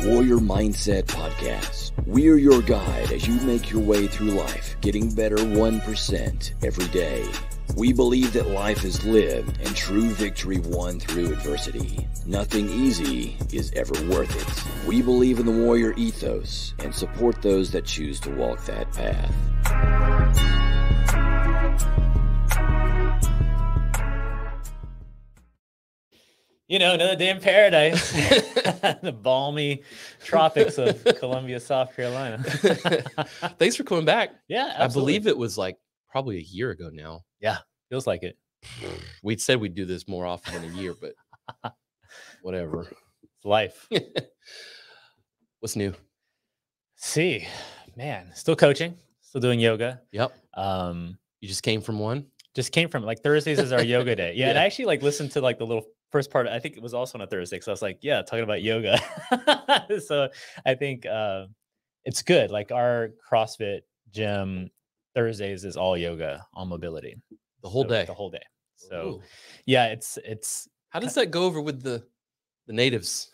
Warrior Mindset Podcast. We are your guide as you make your way through life, getting better 1% every day. We believe that life is lived and true victory won through adversity. Nothing easy is ever worth it. We believe in the warrior ethos and support those that choose to walk that path. You know, another day in paradise. The balmy tropics of Columbia, South Carolina. Thanks for coming back. Yeah, absolutely. I believe it was like probably a year ago now. Yeah, feels like it. We said we'd do this more often than a year, but whatever. It's life. What's new? See, man, still coaching, still doing yoga. Yep. You just came from one? Just came from like Thursdays is our yoga day. Yeah, Yeah. and I actually like listened to like the little first part. I think it was also on a Thursday. So I was like, yeah, talking about yoga. So I think it's good. Like our CrossFit gym Thursdays is all yoga, all mobility. The whole day. The whole day. So Ooh. yeah, it's How does that go over with the natives?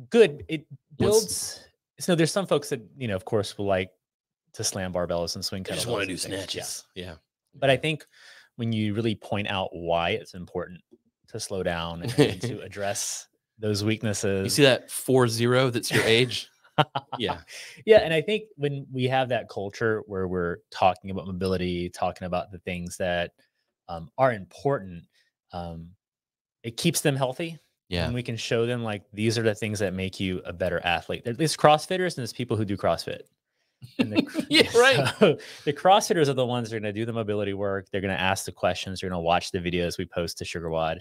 good. It builds. So there's some folks that, you know, of course, will like to slam barbells and swing I just kettlebells want to do and things. snatches. Yeah. But I think when you really point out why it's important to slow down and to address those weaknesses. You see that 4-0 that's your age? Yeah. Yeah. And I think when we have that culture where we're talking about mobility, talking about the things that are important, it keeps them healthy. Yeah. And we can show them like, these are the things that make you a better athlete. There's CrossFitters and there's people who do CrossFit. And Yeah, right. So the CrossFitters are the ones that are going to do the mobility work. They're going to ask the questions. They're going to watch the videos we post to SugarWOD.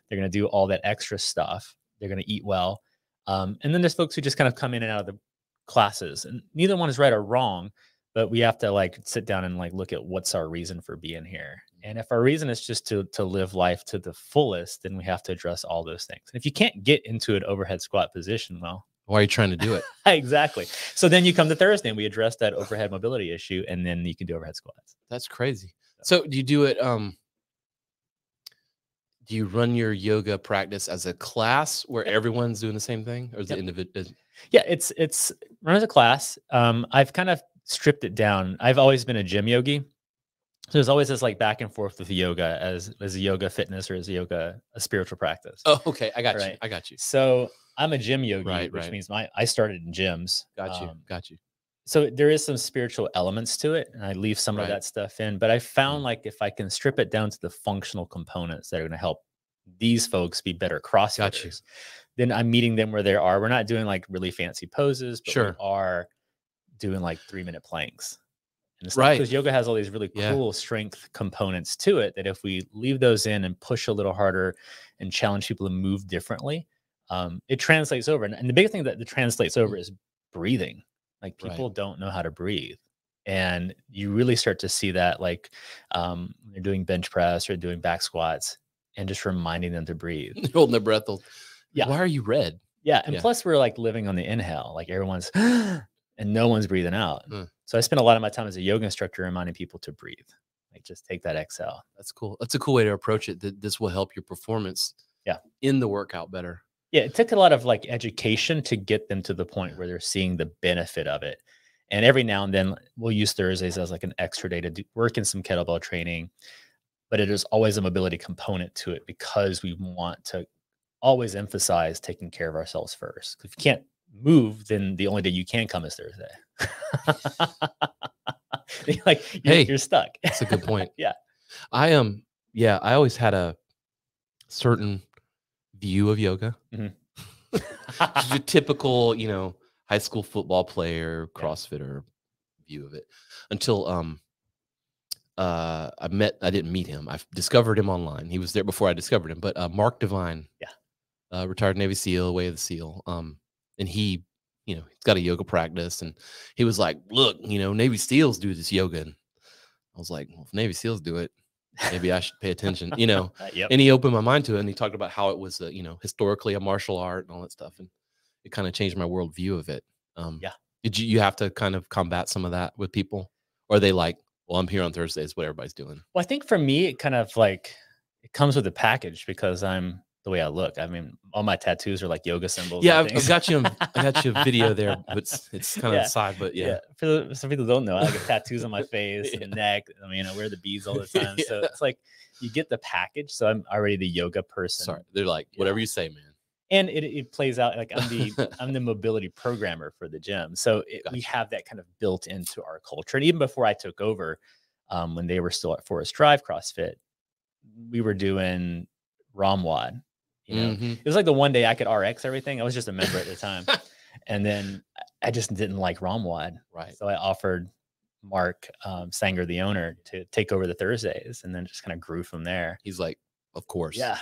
They're going to do all that extra stuff. They're going to eat well. And then there's folks who just kind of come in and out of the classes. And neither one is right or wrong, but we have to like sit down and like look at what's our reason for being here. And if our reason is just to live life to the fullest, then we have to address all those things. And if you can't get into an overhead squat position, well, why are you trying to do it? Exactly. So then you come to Thursday and we address that overhead mobility issue, and then you can do overhead squats. That's crazy. So do you do it? Do you run your yoga practice as a class where everyone's doing the same thing, or is it individual? Yeah, it's run as a class. I've kind of stripped it down. I've always been a gym yogi. So there's always this like back and forth with yoga as a yoga fitness or as a yoga, a spiritual practice. Oh, okay. I got you. Right. I got you. So I'm a gym yogi, Right, which right. means I started in gyms. Got you. Got you. So there is some spiritual elements to it, and I leave some of Right. that stuff in. But I found like if I can strip it down to the functional components that are going to help these folks be better CrossFitters, then I'm meeting them where they are. We're not doing like really fancy poses, but Sure. we are doing like 3-minute planks. And it's Right. because yoga has all these really cool strength components to it that if we leave those in and push a little harder and challenge people to move differently, it translates over. And the big thing that translates over is breathing. Like people don't know how to breathe. And you really start to see that like when they're doing bench press or doing back squats and just reminding them to breathe. Holding their breath. Yeah. Why are you red? Yeah. And plus we're like living on the inhale, like everyone's and no one's breathing out. So I spend a lot of my time as a yoga instructor reminding people to breathe. Like just take that exhale. That's cool. That's a cool way to approach it. That this will help your performance in the workout better. Yeah, it took a lot of like education to get them to the point where they're seeing the benefit of it. And every now and then we'll use Thursdays as like an extra day to work in some kettlebell training, but it is always a mobility component to it because we want to always emphasize taking care of ourselves first. If you can't move, then the only day you can come is Thursday. You're stuck. That's a good point. Yeah. I always had a certain view of yoga. Mm-hmm. Your typical, high school football player, CrossFitter view of it until I didn't meet him. I discovered him online. He was there before I discovered him, but Mark Devine, retired Navy SEAL, Way of the SEAL. And he, he's got a yoga practice, and he was like, look, Navy SEALs do this yoga. And I was like, well, if Navy SEALs do it, maybe I should pay attention, Yep. And he opened my mind to it, and he talked about how it was, historically a martial art and all that stuff. And it kind of changed my worldview of it. Did you have to kind of combat some of that with people? Or are they like, well, I'm here on Thursdays, what everybody's doing? Well, I think for me, it kind of like, it comes with a package because I'm the way I look. I mean, all my tattoos are like yoga symbols. Yeah, I've got you. I got you a video there, but it's kind of Yeah. the side. But yeah. For some people don't know, I get tattoos on my face and neck. I mean, I wear the beads all the time. So it's like you get the package. So I'm already the yoga person. Sorry, they're like whatever you say, man. And it plays out like I'm the mobility programmer for the gym. So we have that kind of built into our culture. And even before I took over, when they were still at Forest Drive CrossFit, we were doing ROMWAD. You know, it was like the one day I could RX everything. I was just a member at the time. And then I just didn't like ROMWAD. Right. So I offered Mark Sanger, the owner, to take over the Thursdays, and then just kind of grew from there. He's like, of course. Yeah.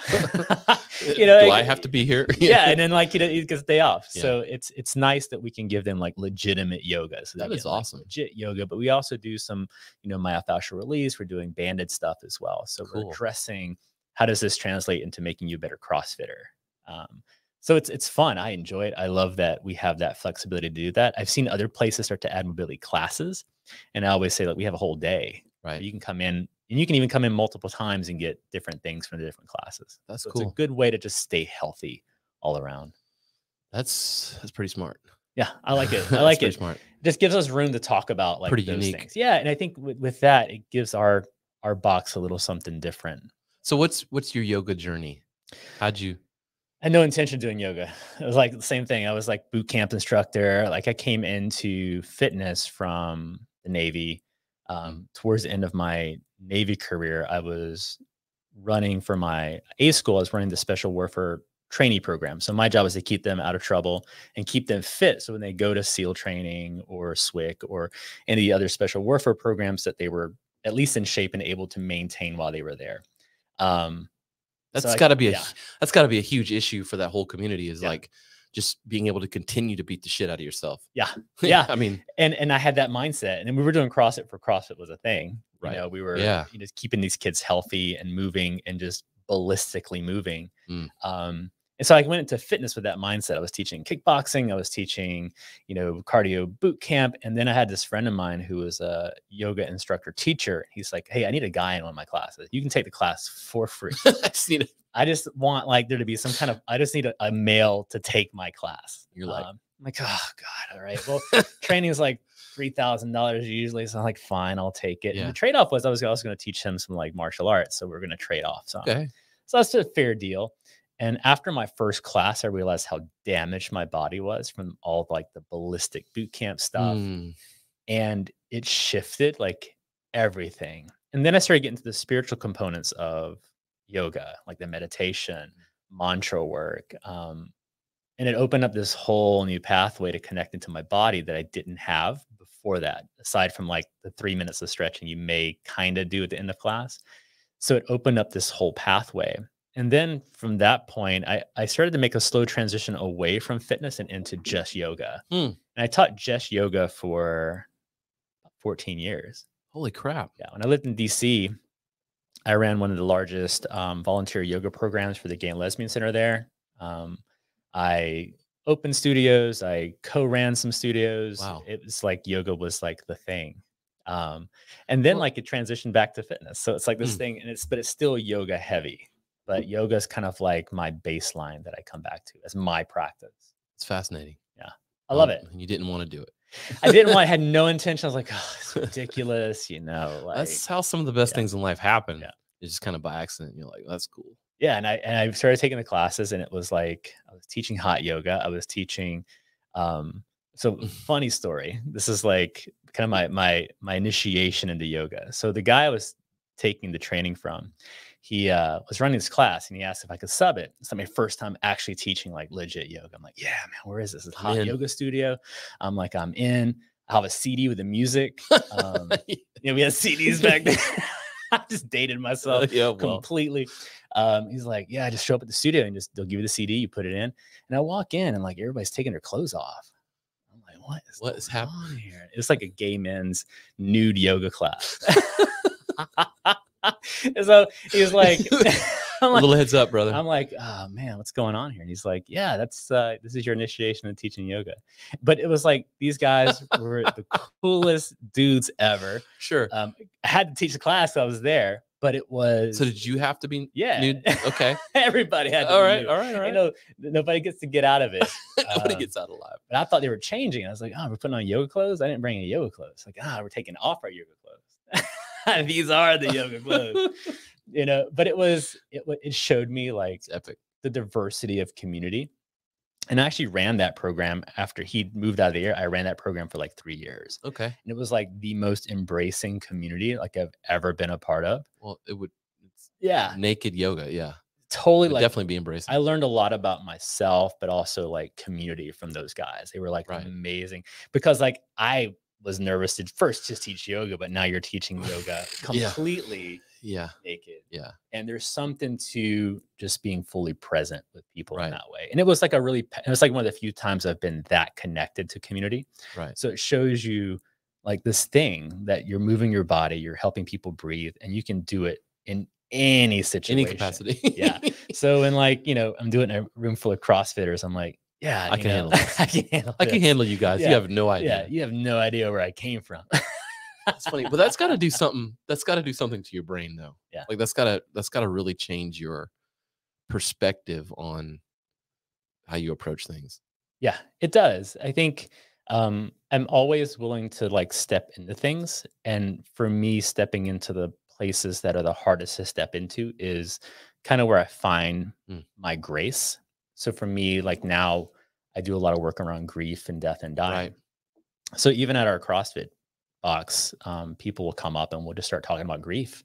You know, do I have to be here? Yeah. And then like, he gets a day off. Yeah. So it's nice that we can give them like legitimate yoga. So that is awesome. Like legit yoga, but we also do some, myofascial release. We're doing banded stuff as well. So we're addressing how does this translate into making you a better CrossFitter? So it's fun. I enjoy it. I love that we have that flexibility to do that. I've seen other places start to add mobility classes. And I always say like we have a whole day. Right. You can come in. And you can even come in multiple times and get different things from the different classes. That's cool. It's a good way to just stay healthy all around. That's pretty smart. Yeah, I like it. I like it. Smart. It just gives us room to talk about like pretty those unique things. Yeah, and I think with that, it gives our box a little something different. So what's your yoga journey? How'd you? I had no intention of doing yoga. It was like the same thing. I was like boot camp instructor. Like I came into fitness from the Navy. Towards the end of my Navy career, I was running for my A school. I was running the special warfare trainee program. So my job was to keep them out of trouble and keep them fit. So when they go to SEAL training or SWIC or any other special warfare programs, that they were at least in shape and able to maintain while they were there. That's got to be a huge issue for that whole community. Is like just being able to continue to beat the shit out of yourself. Yeah. Yeah. I mean, and I had that mindset, and then we were doing CrossFit for CrossFit was a thing. Right. We were just keeping these kids healthy and moving and just ballistically moving. And so I went into fitness with that mindset. I was teaching kickboxing. I was teaching, cardio boot camp. And then I had this friend of mine who was a yoga instructor teacher. He's like, hey, I need a guy in one of my classes. You can take the class for free. I just want like there to be some kind of, I just need a male to take my class. You're like, I'm like, oh God. All right. Well, training is like $3,000 usually. So I'm like, fine, I'll take it. Yeah. And the trade-off was I was also going to teach him some like martial arts. So we're going to trade off. So that's a fair deal. And after my first class, I realized how damaged my body was from all like the ballistic boot camp stuff. And it shifted like everything. And then I started getting to the spiritual components of yoga, like the meditation, mantra work. And it opened up this whole new pathway to connect into my body that I didn't have before that, aside from like the 3 minutes of stretching you may kind of do at the end of class. So it opened up this whole pathway. And then from that point, I started to make a slow transition away from fitness and into just yoga. And I taught just yoga for 14 years. Holy crap. Yeah. When I lived in DC, I ran one of the largest volunteer yoga programs for the Gay and Lesbian Center there. I opened studios. I co-ran some studios. Wow. It was like yoga was like the thing. And then like it transitioned back to fitness. So it's like this thing, and it's still yoga heavy. But yoga is kind of like my baseline that I come back to as my practice. It's fascinating. Yeah. I love it. You didn't want to do it. I had no intention. I was like, oh, it's ridiculous. Like, that's how some of the best things in life happen. Yeah. It's just kind of by accident. You're like, that's cool. Yeah. And I started taking the classes, and it was like, I was teaching hot yoga. I was teaching, so funny story. This is like kind of my initiation into yoga. So the guy I was taking the training from, he was running this class, and he asked if I could sub it. It's my first time actually teaching like legit yoga. I'm like, yeah, man, where is this? It's hot yoga studio. I'm like, I'm in. I have a CD with the music. We had CDs back then. I just dated myself completely. He's like, yeah, just show up at the studio and they'll give you the CD, you put it in. And I walk in, and like everybody's taking their clothes off. I'm like, what is happening here? It's like a gay men's nude yoga class. And so he was like, a little heads up, brother. I'm like, oh man, what's going on here? And he's like, yeah, this is your initiation in teaching yoga. But it was like, these guys were the coolest dudes ever. Sure. I had to teach the class, so I was there, but it was. So did you have to be Yeah. nude? Okay. Everybody had to All be right. nude. All right. All right. You know, nobody gets to get out of it. Nobody gets out alive. But I thought they were changing. I was like, oh, we're putting on yoga clothes. I didn't bring any yoga clothes. Like, we're taking off our yoga clothes. These are the yoga clothes. You know, but it showed me like It's epic. the diversity of community. And I actually ran that program after he moved out of the air. I ran that program for like 3 years. Okay. And it was like the most embracing community like I've ever been a part of. Well, it's naked yoga. Yeah. Totally. Like, definitely be embracing. I learned a lot about myself, but also like community from those guys. They were like amazing because like I was nervous to first just teach yoga, but now you're teaching yoga completely naked. Yeah. And there's something to just being fully present with people in that way. And it was like one of the few times I've been that connected to community. Right. So it shows you like this thing that you're moving your body, you're helping people breathe, and you can do it in any situation, any capacity. Yeah. So in like, you know, I'm doing a room full of CrossFitters. I'm like, yeah, I can handle this. I can handle you guys. Yeah. You have no idea. Yeah, you have no idea where I came from. It's funny, but that's got to do something. That's got to do something to your brain, though. Yeah, like that's got to really change your perspective on how you approach things. Yeah, it does. I think I'm always willing to like step into things, and for me, stepping into the places that are the hardest to step into is kind of where I find my grace. So for me, like now, I do a lot of work around grief and death and dying. Right. So even at our CrossFit box, people will come up and we'll just start talking about grief.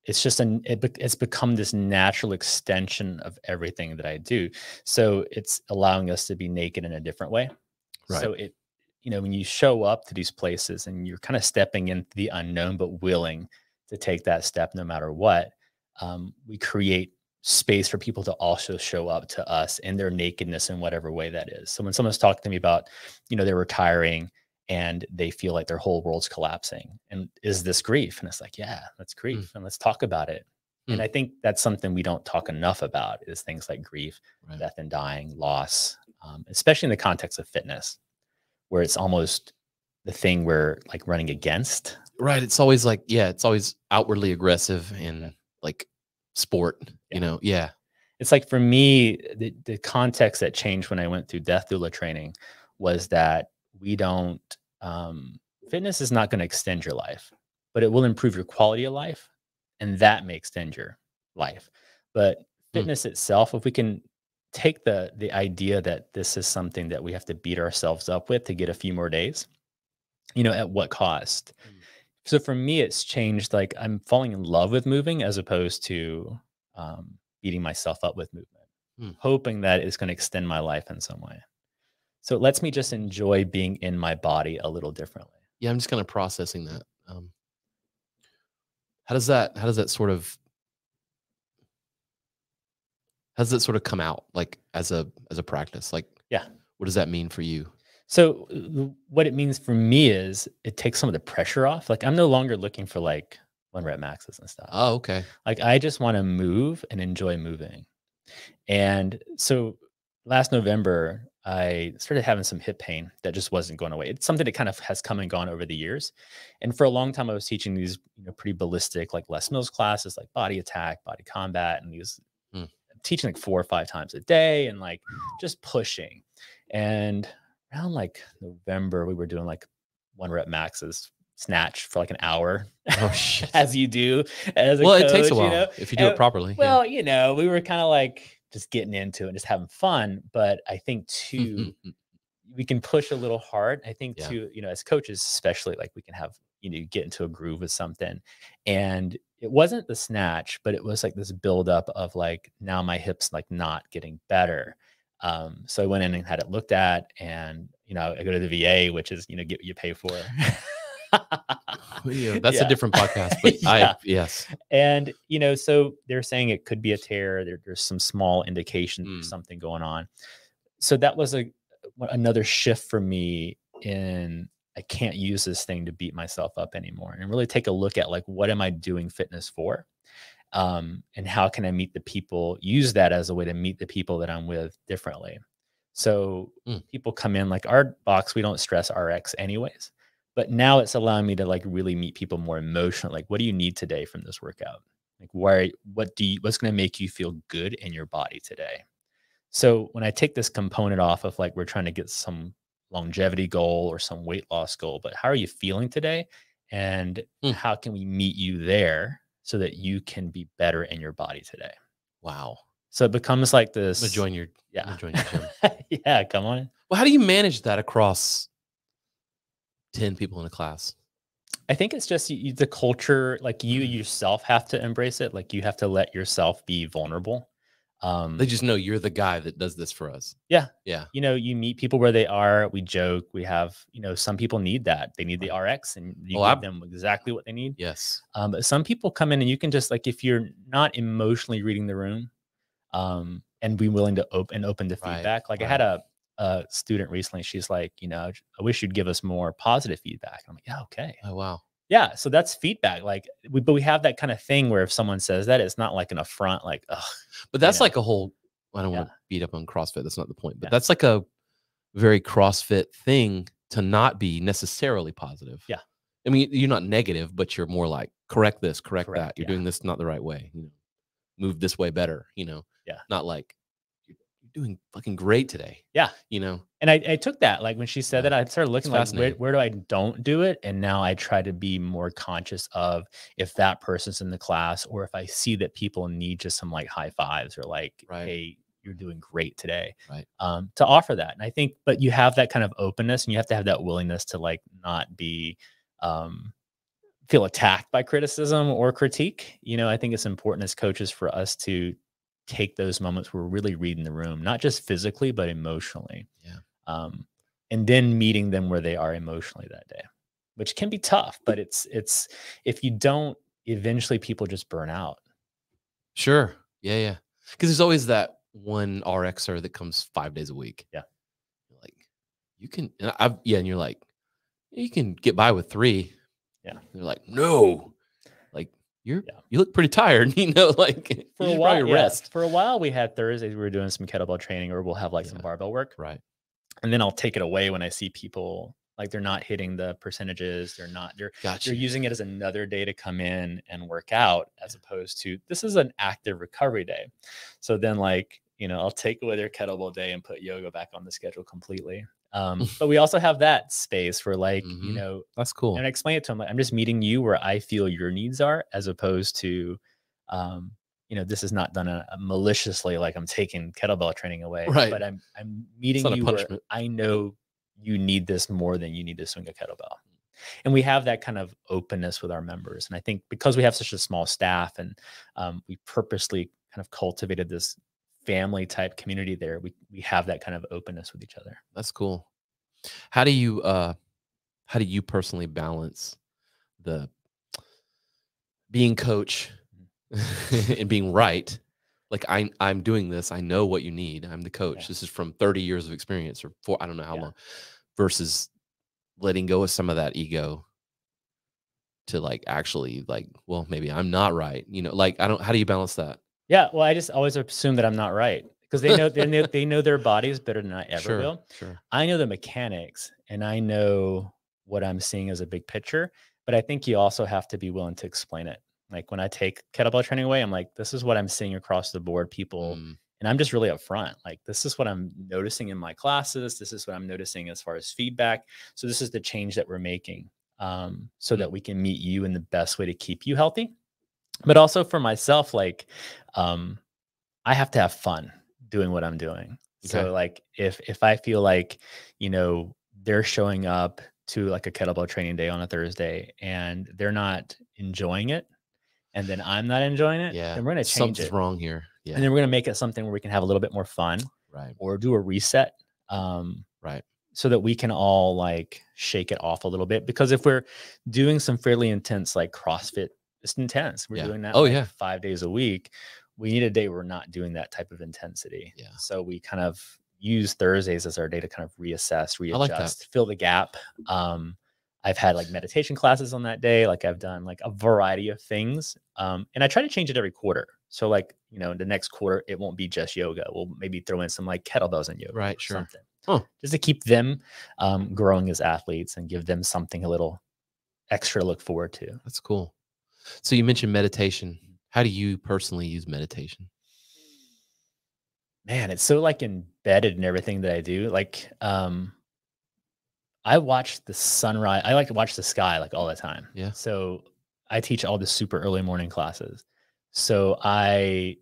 It's just it's become this natural extension of everything that I do. So it's allowing us to be naked in a different way. Right. So it, you know, when you show up to these places and you're kind of stepping into the unknown, but willing to take that step no matter what, we create space for people to also show up to us in their nakedness in whatever way that is. So when someone's talking to me about, you know, they're retiring and they feel like their whole world's collapsing, and is this grief? And it's like, yeah, that's grief. And let's talk about it. And I think that's something we don't talk enough about is things like grief, death and dying, loss, especially in the context of fitness, where it's almost the thing we're like running against. Right. It's always like, it's always outwardly aggressive in like sport, you know? Yeah. It's like for me, the context that changed when I went through death doula training was that we don't, fitness is not going to extend your life, but it will improve your quality of life. And that may extend your life. But fitness itself, if we can take the idea that this is something that we have to beat ourselves up with to get a few more days, you know, at what cost? So for me, it's changed. Like I'm falling in love with moving as opposed to beating myself up with movement, hoping that it's going to extend my life in some way. So it lets me just enjoy being in my body a little differently. Yeah, I'm just kind of processing that. How does that sort of come out like as a practice? Like, what does that mean for you? So what it means for me is it takes some of the pressure off. Like I'm no longer looking for like 1 rep maxes and stuff. Oh, okay. Like I just want to move and enjoy moving. And so last November, I started having some hip pain that just wasn't going away. It's something that kind of has come and gone over the years. And for a long time, I was teaching these, you know, pretty ballistic, like Les Mills classes, like body attack, body combat, and these teaching like 4 or 5 times a day and like just pushing. And around like November, we were doing like 1 rep maxes snatch for like an hour. Oh shit. As you do as a coach, it takes a while, you know? if you do it properly. Well, you know, we were kind of like just getting into it and just having fun. But I think too, we can push a little hard. I think too, you know, as coaches, especially like we can have, you know, get into a groove with something. And it wasn't the snatch, but it was like this buildup of like, now my hip's like not getting better. So I went in and had it looked at, and, you know, I go to the VA, which is, you know, get what you pay for. That's a different podcast, but yes. And, you know, so they're saying it could be a tear. There's some small indications of something going on. So that was another shift for me in, I can't use this thing to beat myself up anymore, and really take a look at like, what am I doing fitness for? And how can I use that as a way to meet the people that I'm with differently. So people come in like our box, we don't stress RX anyways, But now it's allowing me to like really meet people more emotionally. Like, what do you need today from this workout? Like, what's going to make you feel good in your body today? So when I take this component off of like, we're trying to get some longevity goal or some weight loss goal, but how are you feeling today? And how can we meet you there so that you can be better in your body today? Wow. So it becomes like I'm this. gonna join your gym. Yeah, come on. Well, how do you manage that across 10 people in a class? I think it's just the culture, like you yourself have to embrace it. Like you have to let yourself be vulnerable. They just know you're the guy that does this for us. Yeah. Yeah. You know, you meet people where they are. We joke. We have, you know, some people need that. They need the RX and you give them exactly what they need. Yes. But some people come in and you can just like, if you're not emotionally reading the room and be willing to open to feedback. Like I had a student recently. She's like, you know, I wish you'd give us more positive feedback. I'm like, yeah, okay. Oh, wow. Yeah. So that's feedback. Like, but we have that kind of thing where if someone says that, it's not like an affront, like, ugh. But that's like a whole, I don't want to beat up on CrossFit. That's not the point, but that's like a very CrossFit thing to not be necessarily positive. Yeah. I mean, you're not negative, but you're more like, correct this, correct that. You're doing this not the right way. You know, move this way better, you know? Yeah. Not like, you're doing fucking great today. Yeah. You know? And I took that, like when she said that, I started looking like, where do I don't do it? And now I try to be more conscious of if that person's in the class or if I see that people need just some like high fives or like, hey, you're doing great today, to offer that. And I think, but you have that kind of openness and you have to have that willingness to like not be, feel attacked by criticism or critique. You know, I think it's important as coaches for us to take those moments where we're really reading the room, not just physically, but emotionally. Yeah. And then meeting them where they are emotionally that day, which can be tough, but it's if you don't, eventually people just burn out. Sure. Yeah. Yeah. Because there's always that one RXer that comes 5 days a week. Yeah. You're like, you can, and you're like, you can get by with 3. Yeah. They're like, no, like you look pretty tired, you know, like for a while, rest. For a while we had Thursdays, we were doing some kettlebell training or we'll have like some barbell work. Right. And then I'll take it away when I see people like they're not hitting the percentages. They're using it as another day to come in and work out as opposed to this is an active recovery day. So then like, you know, I'll take away their kettlebell day and put yoga back on the schedule completely. But we also have that space for like, you know, that's cool. And I explain it to them. Like, I'm just meeting you where I feel your needs are as opposed to, you know, this is not done maliciously, like I'm taking kettlebell training away, but I'm meeting you where I know you need this more than you need to swing a kettlebell. And we have that kind of openness with our members. And I think because we have such a small staff and we purposely kind of cultivated this family type community there, we have that kind of openness with each other. That's cool. How do you personally balance the being coach and being right? Like I'm doing this. I know what you need. I'm the coach. This is from 30 years of experience or I don't know how long, versus letting go of some of that ego to like actually like, well, maybe I'm not right. You know, like how do you balance that? Yeah. Well, I just always assume that I'm not right because they know their bodies better than I ever will. Sure. I know the mechanics and I know what I'm seeing as a big picture, but I think you also have to be willing to explain it. Like when I take kettlebell training away, I'm like, this is what I'm seeing across the board, people. And I'm just really upfront. Like, this is what I'm noticing in my classes. This is what I'm noticing as far as feedback. So this is the change that we're making so that we can meet you in the best way to keep you healthy. But also for myself, like, I have to have fun doing what I'm doing. Okay. So like, if I feel like, you know, they're showing up to like a kettlebell training day on a Thursday and they're not enjoying it, and then I'm not enjoying it, then we're going to change Something's wrong here. Yeah. And then we're going to make it something where we can have a little bit more fun, or do a reset. So that we can all like shake it off a little bit, because if we're doing some fairly intense, like CrossFit, it's intense. We're doing that 5 days a week. We need a day where we're not doing that type of intensity. Yeah. So we kind of use Thursdays as our day to kind of reassess, readjust, fill the gap. I've had like meditation classes on that day. Like I've done like a variety of things. And I try to change it every quarter. So like, you know, the next quarter, it won't be just yoga. We'll maybe throw in some like kettlebells and yoga. Right. Sure. Something. just to keep them growing as athletes and give them something a little extra to look forward to. That's cool. So you mentioned meditation. How do you personally use meditation? Man, it's so like embedded in everything that I do. Like, I watch the sunrise. I like to watch the sky like all the time. Yeah. So I teach all the super early morning classes. So I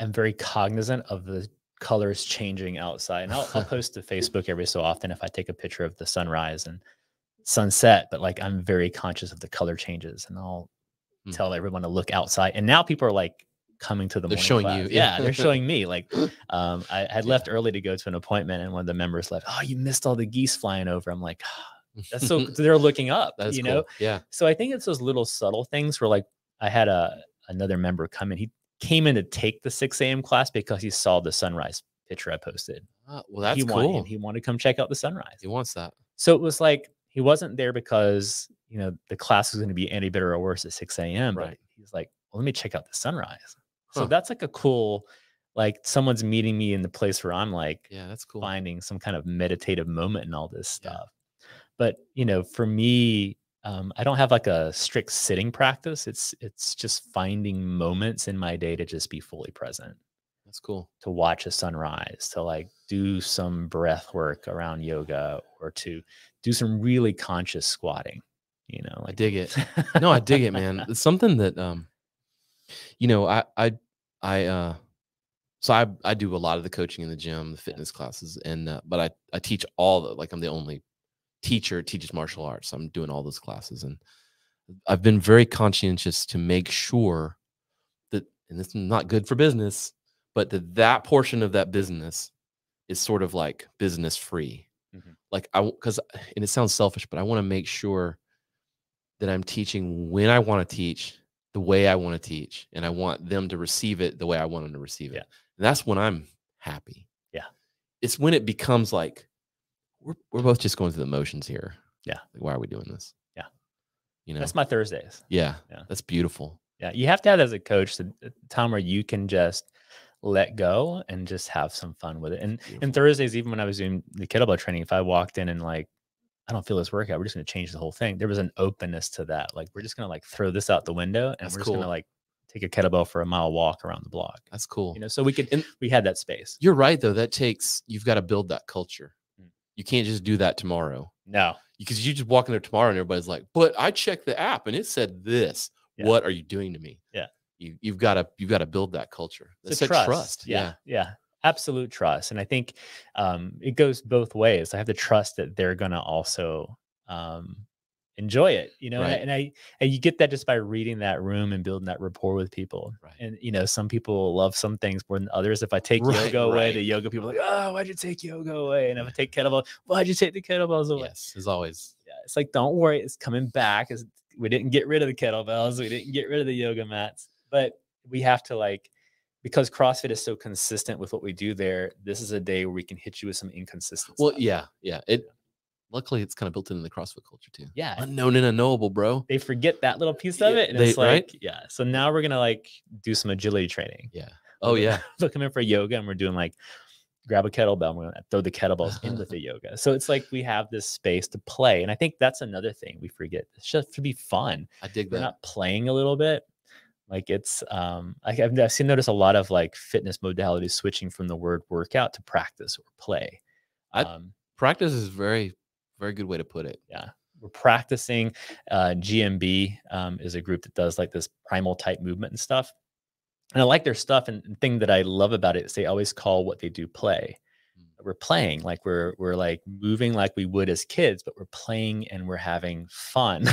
am very cognizant of the colors changing outside. And I'll post to Facebook every so often if I take a picture of the sunrise and sunset, but like I'm very conscious of the color changes, and I'll tell everyone to look outside. And now people are like coming to the morning showing class. you. Yeah, they're showing me. Like I had left early to go to an appointment, and one of the members left. Oh, you missed all the geese flying over. I'm like, oh, that's so they're looking up. That's you cool. know? Yeah. So I think it's those little subtle things where like I had another member come in. He came in to take the 6 a.m. class because he saw the sunrise picture I posted. Well, that's cool. He wanted to come check out the sunrise. He wants that. So it was like he wasn't there because, you know, the class was going to be any better or worse at 6 a.m. Right. But he's like, well, let me check out the sunrise. So that's like a cool, like someone's meeting me in the place where I'm like, yeah, that's cool. Finding some kind of meditative moment in all this stuff. But, you know, for me, I don't have like a strict sitting practice. It's just finding moments in my day to just be fully present. That's cool. To watch a sunrise, to like do some breath work around yoga, or to do some really conscious squatting, you know, like I dig it. No, I dig it, man. It's something that, you know, so I do a lot of the coaching in the gym, the fitness classes, and, but I teach like I'm the only teacher that teaches martial arts. I'm doing all those classes, and I've been very conscientious to make sure that, and this is not good for business, but that portion of that business is sort of like business free. Like and it sounds selfish, but I want to make sure that I'm teaching when I want to teach, the way I want to teach, and I want them to receive it the way I want them to receive it. And that's when I'm happy. Yeah. It's when it becomes like, we're both just going through the motions here. Yeah. Like, why are we doing this? Yeah. You know, that's my Thursdays. Yeah. That's beautiful. Yeah. You have to have that as a coach, the time where you can just let go and just have some fun with it. And Thursdays, even when I was doing the kettlebell training, if I walked in and like, I don't feel this workout, we're just going to change the whole thing. There was an openness to that. Like, we're just going to like throw this out the window, and we're just going to like take a kettlebell for a mile walk around the block. That's cool. You know, so we had that space. You're right though. You've got to build that culture. You can't just do that tomorrow. No, because you just walk in there tomorrow and everybody's like, but I checked the app and it said this. What are you doing to me? Yeah. You've got to build that culture. That's trust. Yeah. Absolute trust. And I think it goes both ways. I have to trust that they're going to also enjoy it, you know, right. and you get that just by reading that room and building that rapport with people. Right. And, you know, some people love some things more than others. If I take yoga away, the yoga people are like, oh, why'd you take yoga away? And if I take kettlebell, why'd you take the kettlebells away? Yes, as always. Yeah, it's like, don't worry, it's coming back. We didn't get rid of the kettlebells. We didn't get rid of the yoga mats, but we have to like, because CrossFit is so consistent with what we do there, this is a day where we can hit you with some inconsistent stuff. Yeah. Luckily, it's kind of built into the CrossFit culture too. Yeah. Unknown and unknowable, bro. They forget that little piece of it. And it's like, So now we're going to like do some agility training. Yeah. Oh, yeah. They'll come in for yoga, and we're doing like, grab a kettlebell, and we're going to throw the kettlebells in with the yoga. So it's like we have this space to play. And I think that's another thing we forget. It's just to be fun. I dig that. We're not playing a little bit. Like it's, I've noticed a lot of like fitness modalities switching from the word workout to practice or play. Practice is very, very good way to put it. Yeah. We're practicing. GMB is a group that does like this primal type movement and stuff. And I like their stuff. And the thing that I love about it is they always call what they do play. We're playing, like we're like moving like we would as kids, but we're playing and we're having fun.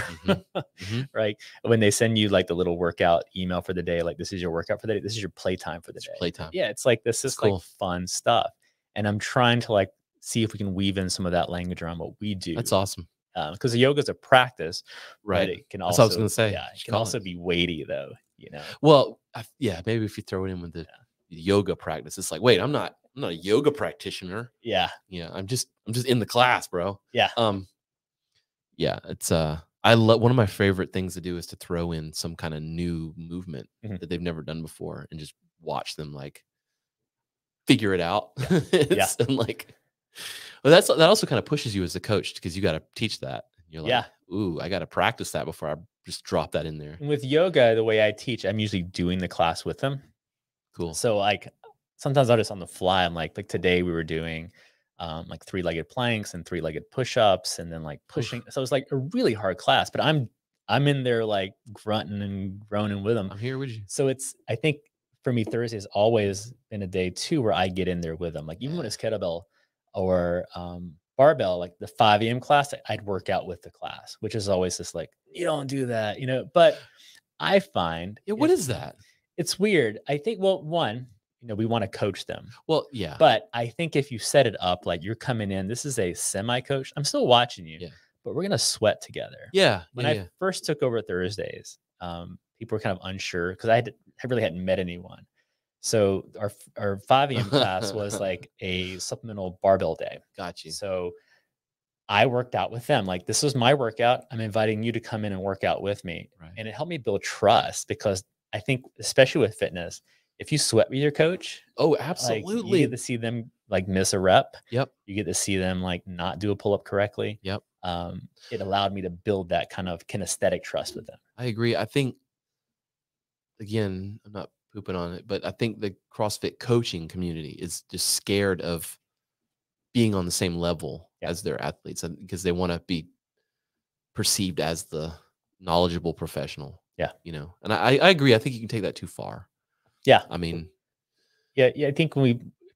Right. When they send you like the little workout email for the day, like this is your workout for the day, this is your playtime for the day. Playtime. Yeah. It's like, this is like fun stuff. And I'm trying to like see if we can weave in some of that language around what we do. That's awesome. Because the yoga is a practice, right? But it can also, that's what I was going to say. Yeah, it can also be weighty though, you know? Well, maybe if you throw it in with the yoga practice, it's like, wait, I'm not a yoga practitioner. Yeah. Yeah. I'm just in the class, bro. Yeah. Yeah. It's, I love, one of my favorite things to do is to throw in some kind of new movement that they've never done before and just watch them like figure it out. Yeah. And like, Well, that also kind of pushes you as a coach because you got to teach that. You're like, ooh, I got to practice that before I just drop that in there. And with yoga, the way I teach, I'm usually doing the class with them. Cool. So like sometimes I'll just on the fly, I'm like today we were doing like 3-legged planks and 3-legged push-ups and then like pushing. So it's like a really hard class, but I'm in there like grunting and groaning with them. I'm here with you. So I think for me, Thursday has always been a day too where I get in there with them. Like even when it's kettlebell or barbell, like the 5 a.m. class, I'd work out with the class, which is always just like, you don't do that, but I find what is that? It's weird. I think, well, one, we want to coach them. Well, yeah. But I think if you set it up like you're coming in, this is a semi-coach. I'm still watching you, but we're going to sweat together. Yeah. When I first took over Thursdays, people were kind of unsure because I really hadn't met anyone. So our 5 a.m. class was like a supplemental barbell day. Got you. So I worked out with them. Like, this was my workout. I'm inviting you to come in and work out with me. Right. And it helped me build trust because I think, especially with fitness, if you sweat with your coach, oh, absolutely, like, you get to see them like miss a rep. Yep. You get to see them like not do a pull-up correctly. Yep. It allowed me to build that kind of kinesthetic trust with them. I agree. I think, again, I'm not pooping on it, but I think the CrossFit coaching community is just scared of being on the same level as their athletes because they want to be perceived as the knowledgeable professional. Yeah. And I agree. I think you can take that too far. Yeah. I mean, yeah. I think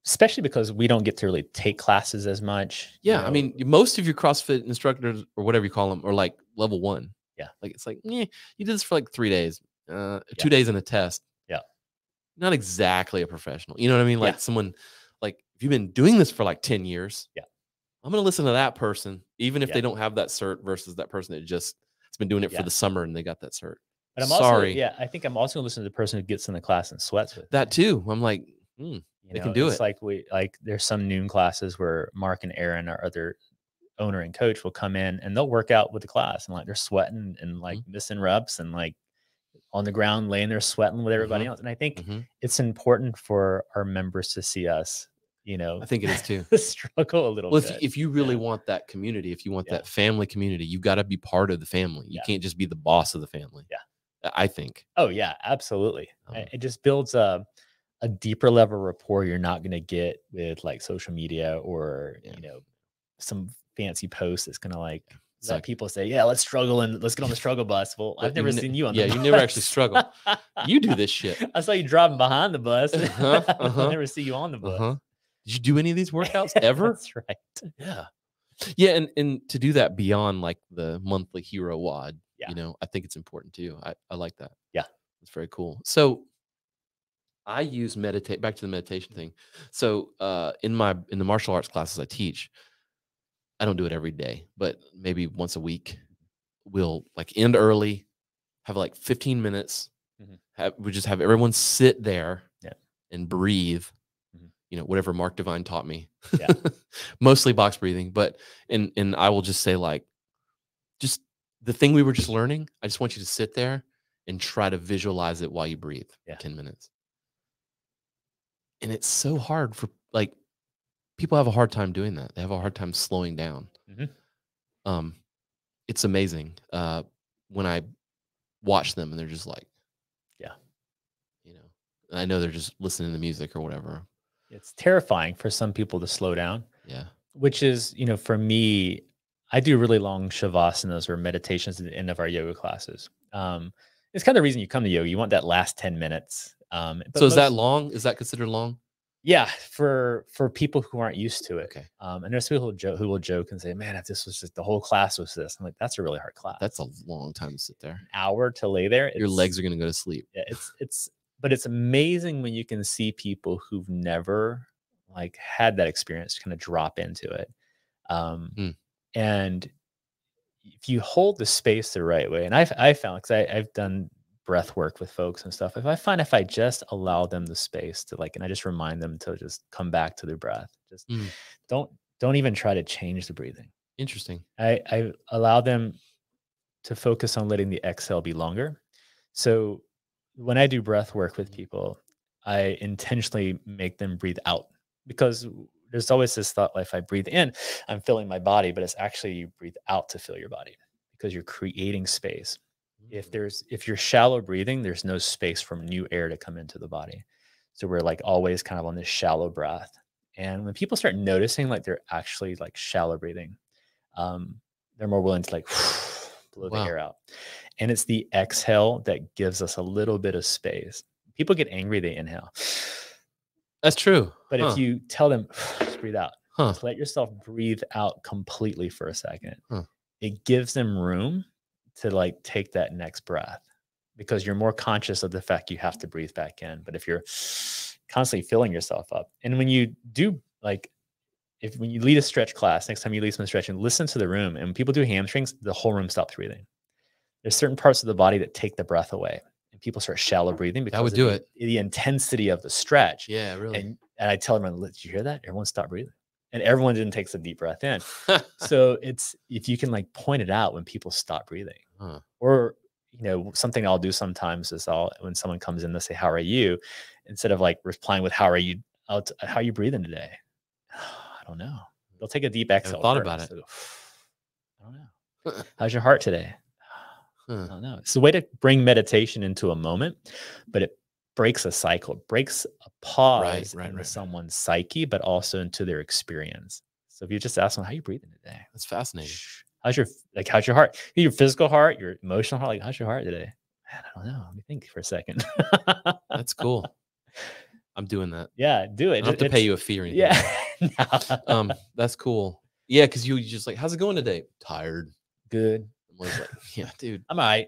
especially because we don't get to really take classes as much. Yeah. I mean, most of your CrossFit instructors or whatever you call them are like level 1. Yeah. Like, it's like, you did this for like 3 days, 2 days in a test. Yeah. Not exactly a professional. You know what I mean? Like someone, like if you've been doing this for like 10 years, I'm going to listen to that person, even if they don't have that cert versus that person that just has been doing it for the summer and they got that cert. But I'm also, I think I'm also going to listen to the person who gets in the class and sweats with that too. I'm like, they can do it. Like there's some noon classes where Mark and Aaron, our other owner and coach, will come in and they'll work out with the class and like they're sweating and like missing reps and like on the ground laying there sweating with everybody else. And I think it's important for our members to see us, I think it is too. struggle a little bit. If you really want that community, if you want that family community, you've got to be part of the family. You can't just be the boss of the family. Yeah. I think. Oh yeah, absolutely. It just builds a deeper level of rapport you're not going to get with like social media or, some fancy post that's going to like let people say, yeah, let's struggle and let's get on the struggle bus. Well, I've never seen you on the bus. You never actually struggle. You do this shit. I saw you driving behind the bus. I never see you on the bus. Did you do any of these workouts ever? That's right. Yeah. Yeah. And to do that beyond like the monthly hero WOD, I think it's important too. I like that. Yeah. It's very cool. So I use back to the meditation thing. So in the martial arts classes I teach, I don't do it every day, but maybe once a week we'll like end early, have like 15 minutes. We just have everyone sit there and breathe. Whatever Mark Divine taught me, mostly box breathing, but and I will just say like, just the thing we were just learning. I just want you to sit there and try to visualize it while you breathe for 10 minutes. And it's so hard for like, people have a hard time doing that. They have a hard time slowing down. It's amazing when I watch them and they're just like, I know they're just listening to music or whatever. It's terrifying for some people to slow down. Yeah. Which is, for me, I do really long shavasanas or meditations at the end of our yoga classes. It's kind of the reason you come to yoga. You want that last 10 minutes. So is that long? Is that considered long? Yeah. For people who aren't used to it. Okay. And there's people who will joke and say, man, if this was just the whole class was this, I'm like, that's a really hard class. That's a long time to sit there. An hour to lay there. Your legs are going to go to sleep. Yeah. But it's amazing when you can see people who've never like had that experience kind of drop into it. And if you hold the space the right way, and I found, because I've done breath work with folks and stuff, if I just allow them the space to like, and I just remind them to just come back to their breath, just don't even try to change the breathing. Interesting. I allow them to focus on letting the exhale be longer. So when I do breath work with people, I intentionally make them breathe out, because there's always this thought, like if I breathe in, I'm filling my body, but it's actually you breathe out to fill your body because you're creating space. If you're shallow breathing, there's no space for new air to come into the body. So we're like always kind of on this shallow breath. And when people start noticing like they're actually like shallow breathing, they're more willing to like blow the air out. And it's the exhale that gives us a little bit of space. People get angry, they inhale. That's true. But if you tell them, just breathe out, just let yourself breathe out completely for a second, it gives them room to like take that next breath because you're more conscious of the fact you have to breathe back in. But if you're constantly filling yourself up, and when you do like, when you lead a stretch class, next time you lead some stretching, listen to the room. And when people do hamstrings, the whole room stops breathing. There's certain parts of the body that take the breath away. And people start shallow breathing because I would do it. The intensity of the stretch. Yeah, really. And I tell everyone, did you hear that? Everyone stop breathing. And everyone then takes a deep breath in. So it's, if you can like point it out when people stop breathing, or, you know, something I'll do sometimes is when someone comes in, they say, how are you? Instead of like replying with, how are you? How are you breathing today? I don't know. They'll take a deep exhale. I thought about it. So, I don't know. How's your heart today? I don't know. It's a way to bring meditation into a moment, but it breaks a cycle, breaks a pause into someone's psyche, but also into their experience. So if you just ask them, how are you breathing today? That's fascinating. How's your heart? Your physical heart, your emotional heart? Like, how's your heart today? Man, I don't know. Let me think for a second. That's cool. I'm doing that. Yeah, do it. I don't have to pay you a fee or anything. Yeah. That's cool. Yeah, because you just like, how's it going today? Tired. Good. I was like, yeah, dude. I'm all right.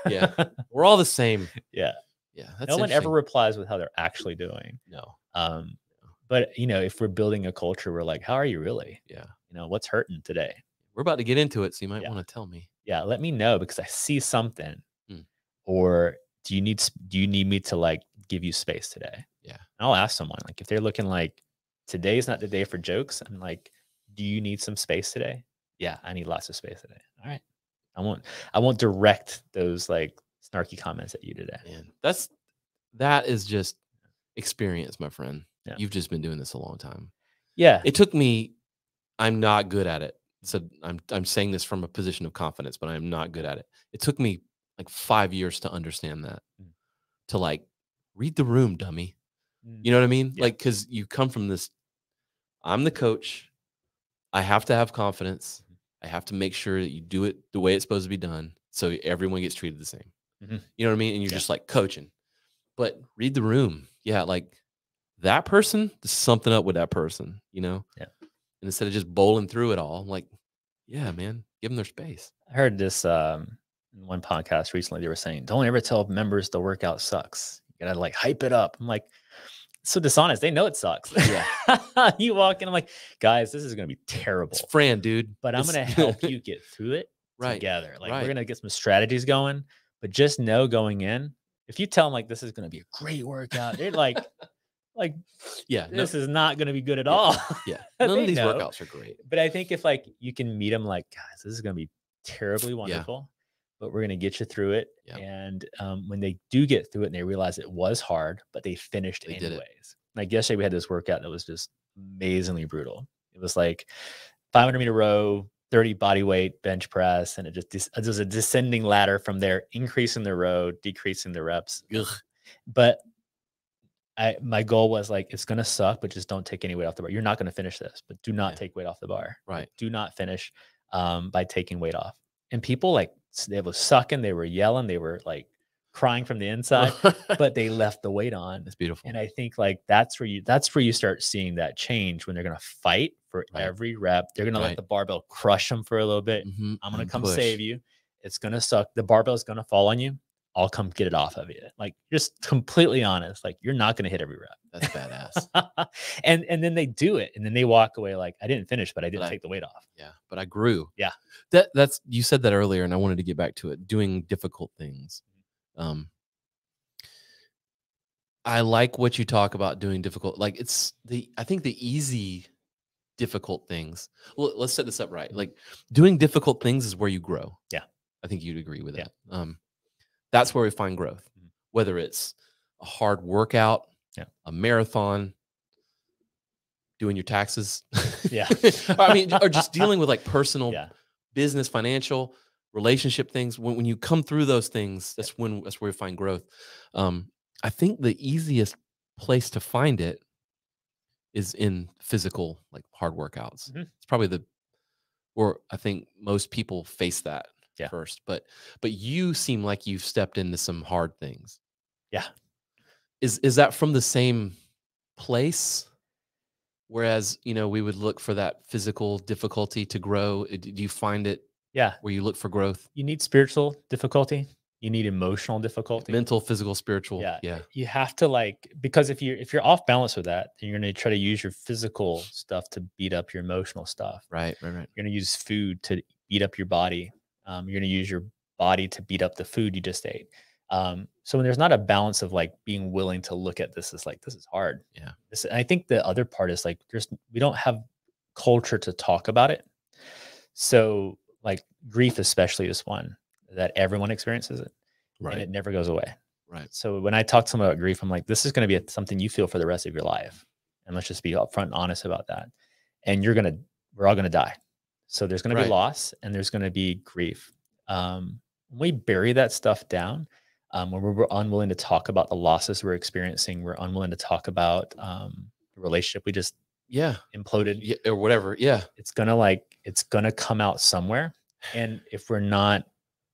Yeah. We're all the same. Yeah. Yeah. That's no one ever replies with how they're actually doing. No. But you know, if we're building a culture, we're like, how are you really? Yeah. You know, what's hurting today? We're about to get into it, so you might want to tell me. Yeah, let me know because I see something. Or do you need me to like give you space today? Yeah. And I'll ask someone like if they're looking like today's not the day for jokes. I'm like, do you need some space today? Yeah, I need lots of space today. All right. I won't direct those like snarky comments at you today. Man, that is just experience, my friend. Yeah. You've just been doing this a long time. Yeah. It took me, I'm not good at it. So I'm saying this from a position of confidence, but I'm not good at it. It took me like 5 years to understand that, to like read the room, dummy. You know what I mean? Yeah. Like, cause you come from this, I'm the coach. I have to have confidence. I have to make sure that you do it the way it's supposed to be done. So everyone gets treated the same. You know what I mean? And you're just like coaching, but read the room. Yeah. Like that person, there's something up with that person, you know? Yeah. And instead of just bowling through it all, I'm like, yeah, man, give them their space. I heard this in one podcast recently. They were saying, don't ever tell members the workout sucks. You gotta like hype it up. I'm like, so dishonest. They know it sucks. Yeah. You walk in, I'm like, guys, this is gonna be terrible. It's Fran, dude. But I'm gonna help you get through it together. Like we're gonna get some strategies going. But just know going in, if you tell them like this is gonna be a great workout, they're like, yeah, this is not going to be good at all. Yeah. None of these workouts are great. But I think if like you can meet them like, guys, this is going to be terribly wonderful, but we're going to get you through it. Yeah. And when they do get through it and they realize it was hard, but they finished anyways. Like yesterday we had this workout that was just amazingly brutal. It was like 500-meter row, 30 body weight bench press. And it was a descending ladder from there, increasing the row, decreasing the reps. Ugh. But my goal was like, it's going to suck, but just don't take any weight off the bar. You're not going to finish this, but do not take weight off the bar. Right. Like, do not finish by taking weight off. And people like, they were sucking, they were yelling, they were like crying from the inside, but they left the weight on. It's beautiful. And I think like, that's where you start seeing that change when they're going to fight for every rep. They're going to let the barbell crush them for a little bit. I'm going to come save you. It's going to suck. The barbell is going to fall on you. I'll come get it off of you. Like, just completely honest. Like, you're not going to hit every rep. That's badass. and then they do it, and then they walk away like, I didn't finish, but I didn't take the weight off. Yeah, but I grew. Yeah, that's you said that earlier, and I wanted to get back to it. Doing difficult things. I like what you talk about doing difficult. Like I think the easy difficult things. Well, let's set this up right. Like doing difficult things is where you grow. Yeah, I think you'd agree with that. That's where we find growth, whether it's a hard workout, a marathon, doing your taxes. Yeah. I mean, or just dealing with like personal, Yeah. business, financial, relationship things. When you come through those things, that's where you find growth. I think the easiest place to find it is in physical, like hard workouts. Mhm. It's probably or I think most people face that Yeah. first, but you seem like you've stepped into some hard things. Yeah. Is that from the same place? Whereas, we would look for that physical difficulty to grow. Do you find it Yeah. where you look for growth? You need spiritual difficulty. You need emotional difficulty. Mental, physical, spiritual. Yeah. Yeah. You have to because if you're off balance with that, then you're going to try to use your physical stuff to beat up your emotional stuff. Right. You're going to use food to beat up your body. You're going to use your body to beat up the food you just ate. So when there's not a balance of like being willing to look at this as like, this is hard. Yeah. And I think the other part is like, we don't have culture to talk about it. So like grief, especially, is one that everyone experiences it, Right. and it never goes away. Right. So when I talk to someone about grief, I'm like, this is going to be something you feel for the rest of your life. And let's just be upfront and honest about that. And we're all going to die. So there's going to be loss and there's going to be grief. When we bury that stuff down, when we're unwilling to talk about the losses we're experiencing, we're unwilling to talk about the relationship we just imploded, or whatever. Yeah. It's gonna come out somewhere. And if we're not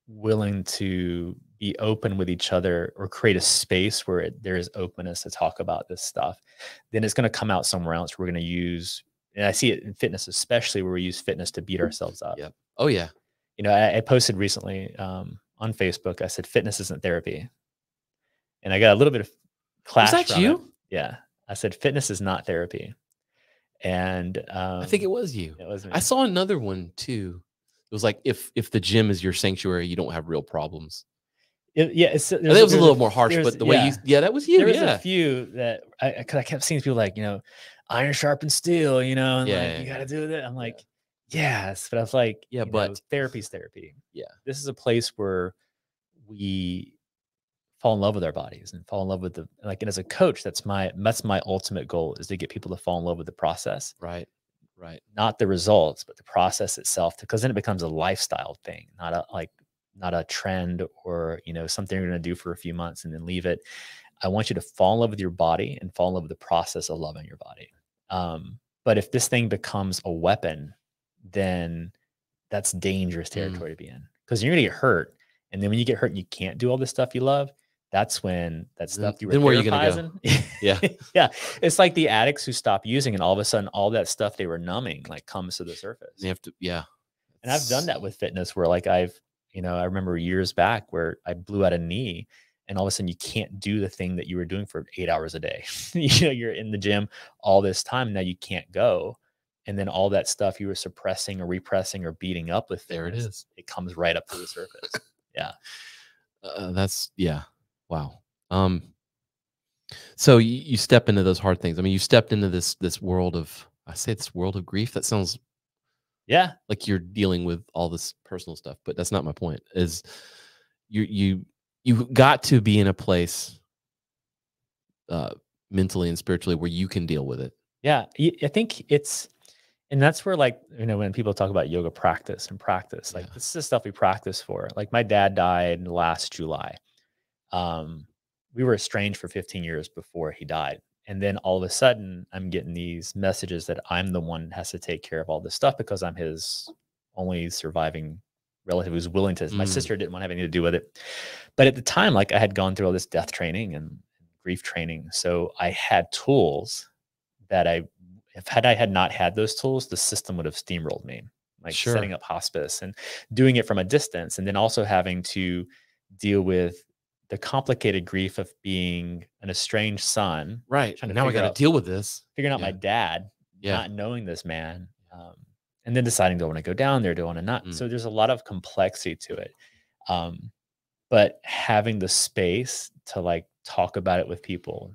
willing to be open with each other or create a space where there is openness to talk about this stuff, then it's going to come out somewhere else. We're going to use, and I see it in fitness, especially where we use fitness to beat ourselves up. Yeah. Oh yeah. I posted recently on Facebook, I said, fitness isn't therapy. And I got a little bit of clash. Was that you? It. Yeah. I said, fitness is not therapy. And I think it was you. It was me. I saw another one too. It was like, if the gym is your sanctuary, you don't have real problems. That was a little more harsh, but the way that was you. There was a few that I kept seeing people like, iron sharpens steel, and you got to do that. I'm like, yes, but I was like, but therapy's therapy. Yeah, this is a place where we fall in love with our bodies and fall in love with and as a coach, that's my ultimate goal, is to get people to fall in love with the process. Right. Not the results, but the process itself, because then it becomes a lifestyle thing, not a trend or, something you're going to do for a few months and then leave it. I want you to fall in love with your body and fall in love with the process of loving your body. But if this thing becomes a weapon, then that's dangerous territory to be in, because you're going to get hurt. And then when you get hurt and you can't do all this stuff you love, that's when that stuff you were where are you going to go? Yeah. Yeah. It's like the addicts who stop using, and all of a sudden all that stuff they were numbing comes to the surface. You have to, And I've done that with fitness where I remember years back where I blew out a knee, and all of a sudden you can't do the thing that you were doing for 8 hours a day. You're in the gym all this time. Now you can't go. And then all that stuff you were suppressing or repressing or beating up with, there it is. It comes right up to the surface. Yeah. Wow. So you step into those hard things. I mean, you stepped into this world of, this world of grief. That sounds like you're dealing with all this personal stuff, but that's not my point. Is you got to be in a place mentally and spiritually where you can deal with it. Yeah. I think and that's where when people talk about yoga practice, this is the stuff we practice for. Like my dad died last July. We were estranged for 15 years before he died. And then all of a sudden I'm getting these messages that I'm the one that has to take care of all this stuff because I'm his only surviving relative who's willing to. My sister didn't want to have anything to do with it. But at the time, I had gone through all this death training and grief training. So I had tools that had I not had those tools, the system would have steamrolled me, setting up hospice and doing it from a distance. And then also having to deal with the complicated grief of being an estranged son. Right. Now I got to deal with this. Figuring out my dad, not knowing this man, and then deciding, do I want to go down there? Do I want to not? So there's a lot of complexity to it. But having the space to talk about it with people,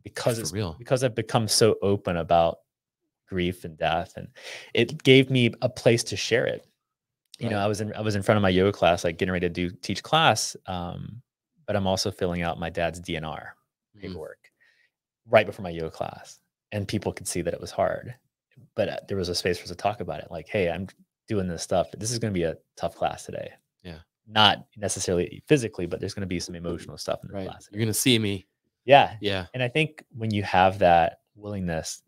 because I've become so open about grief and death, and it gave me a place to share it. I was in front of my yoga class, getting ready to teach class. But I'm also filling out my dad's DNR paperwork right before my yoga class. and people could see that it was hard, but there was a space for us to talk about it. Like, hey, I'm doing this stuff, but this is going to be a tough class today. Yeah. Not necessarily physically, but there's going to be some emotional stuff in the class today. You're going to see me. Yeah. Yeah. And I think when you have that willingness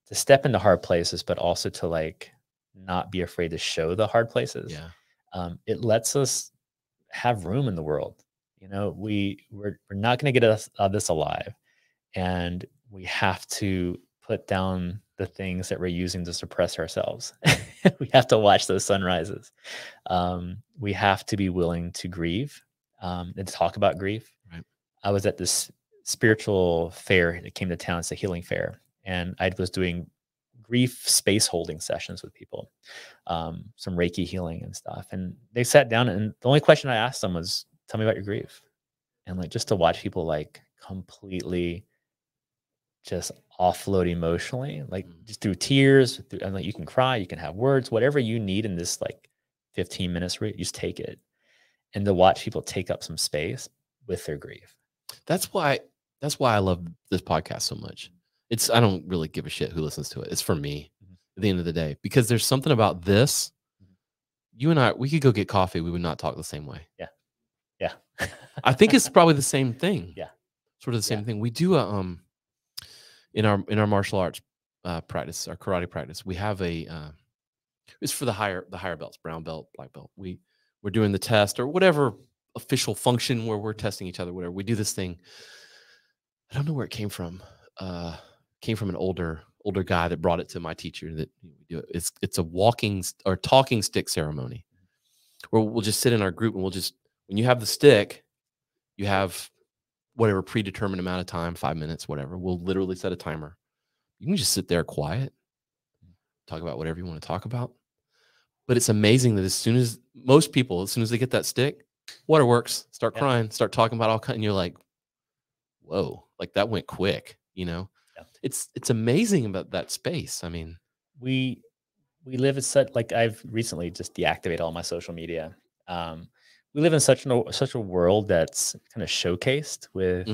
to step into hard places, but also to like not be afraid to show the hard places, it lets us have room in the world. You know, we're not going to get us out of this alive, and we have to put down the things that we're using to suppress ourselves. We have to watch those sunrises. We have to be willing to grieve and talk about grief. Right. I was at this spiritual fair that came to town. It's a healing fair, and I was doing grief space holding sessions with people, some Reiki healing and stuff. And they sat down, and the only question I asked them was, "Tell me about your grief." And like, just to watch people like completely just offload emotionally, like just through tears, and like, you can cry, you can have words, whatever you need in this like 15 minutes, you just take it. And to watch people take up some space with their grief. That's why I love this podcast so much. I don't really give a shit who listens to it. It's for me at the end of the day, because there's something about this. You and I, we could go get coffee. We would not talk the same way. Yeah. Yeah. I think it's probably the same thing. Yeah. Sort of the same thing. We do in our martial arts practice, our karate practice, we have it's for the higher belts, brown belt, black belt. We're doing the test or whatever official function where we're testing each other, whatever. We do this thing. I don't know where it came from. Came from an older guy that brought it to my teacher that we do it. It's a walking or talking stick ceremony where we'll just sit in our group and when you have the stick, you have whatever predetermined amount of time, 5 minutes, whatever. We'll literally set a timer. You can just sit there quiet, talk about whatever you want to talk about. But it's amazing that as soon as they get that stick, waterworks, start crying, start talking about all kinds, and you're like, whoa, like that went quick, you know? Yeah. It's amazing about that space. I mean, we live in such, like, I've recently just deactivated all my social media. We live in such a world that's kind of showcased with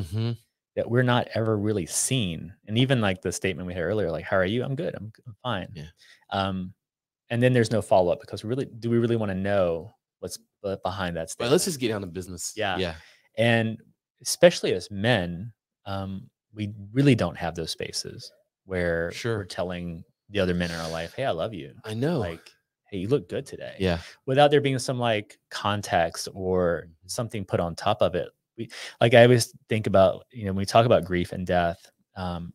that we're not ever really seen. And even like the statement we had earlier, like, how are you? I'm good. I'm fine. Yeah. And then there's no follow-up because do we really want to know what's behind that statement? Well, let's just get down to business. Yeah. Yeah. And especially as men, we really don't have those spaces where we're telling the other men in our life, hey, I love you. I know. Like, hey, you look good today. Yeah. Without there being some like context or something put on top of it. I always think about, when we talk about grief and death,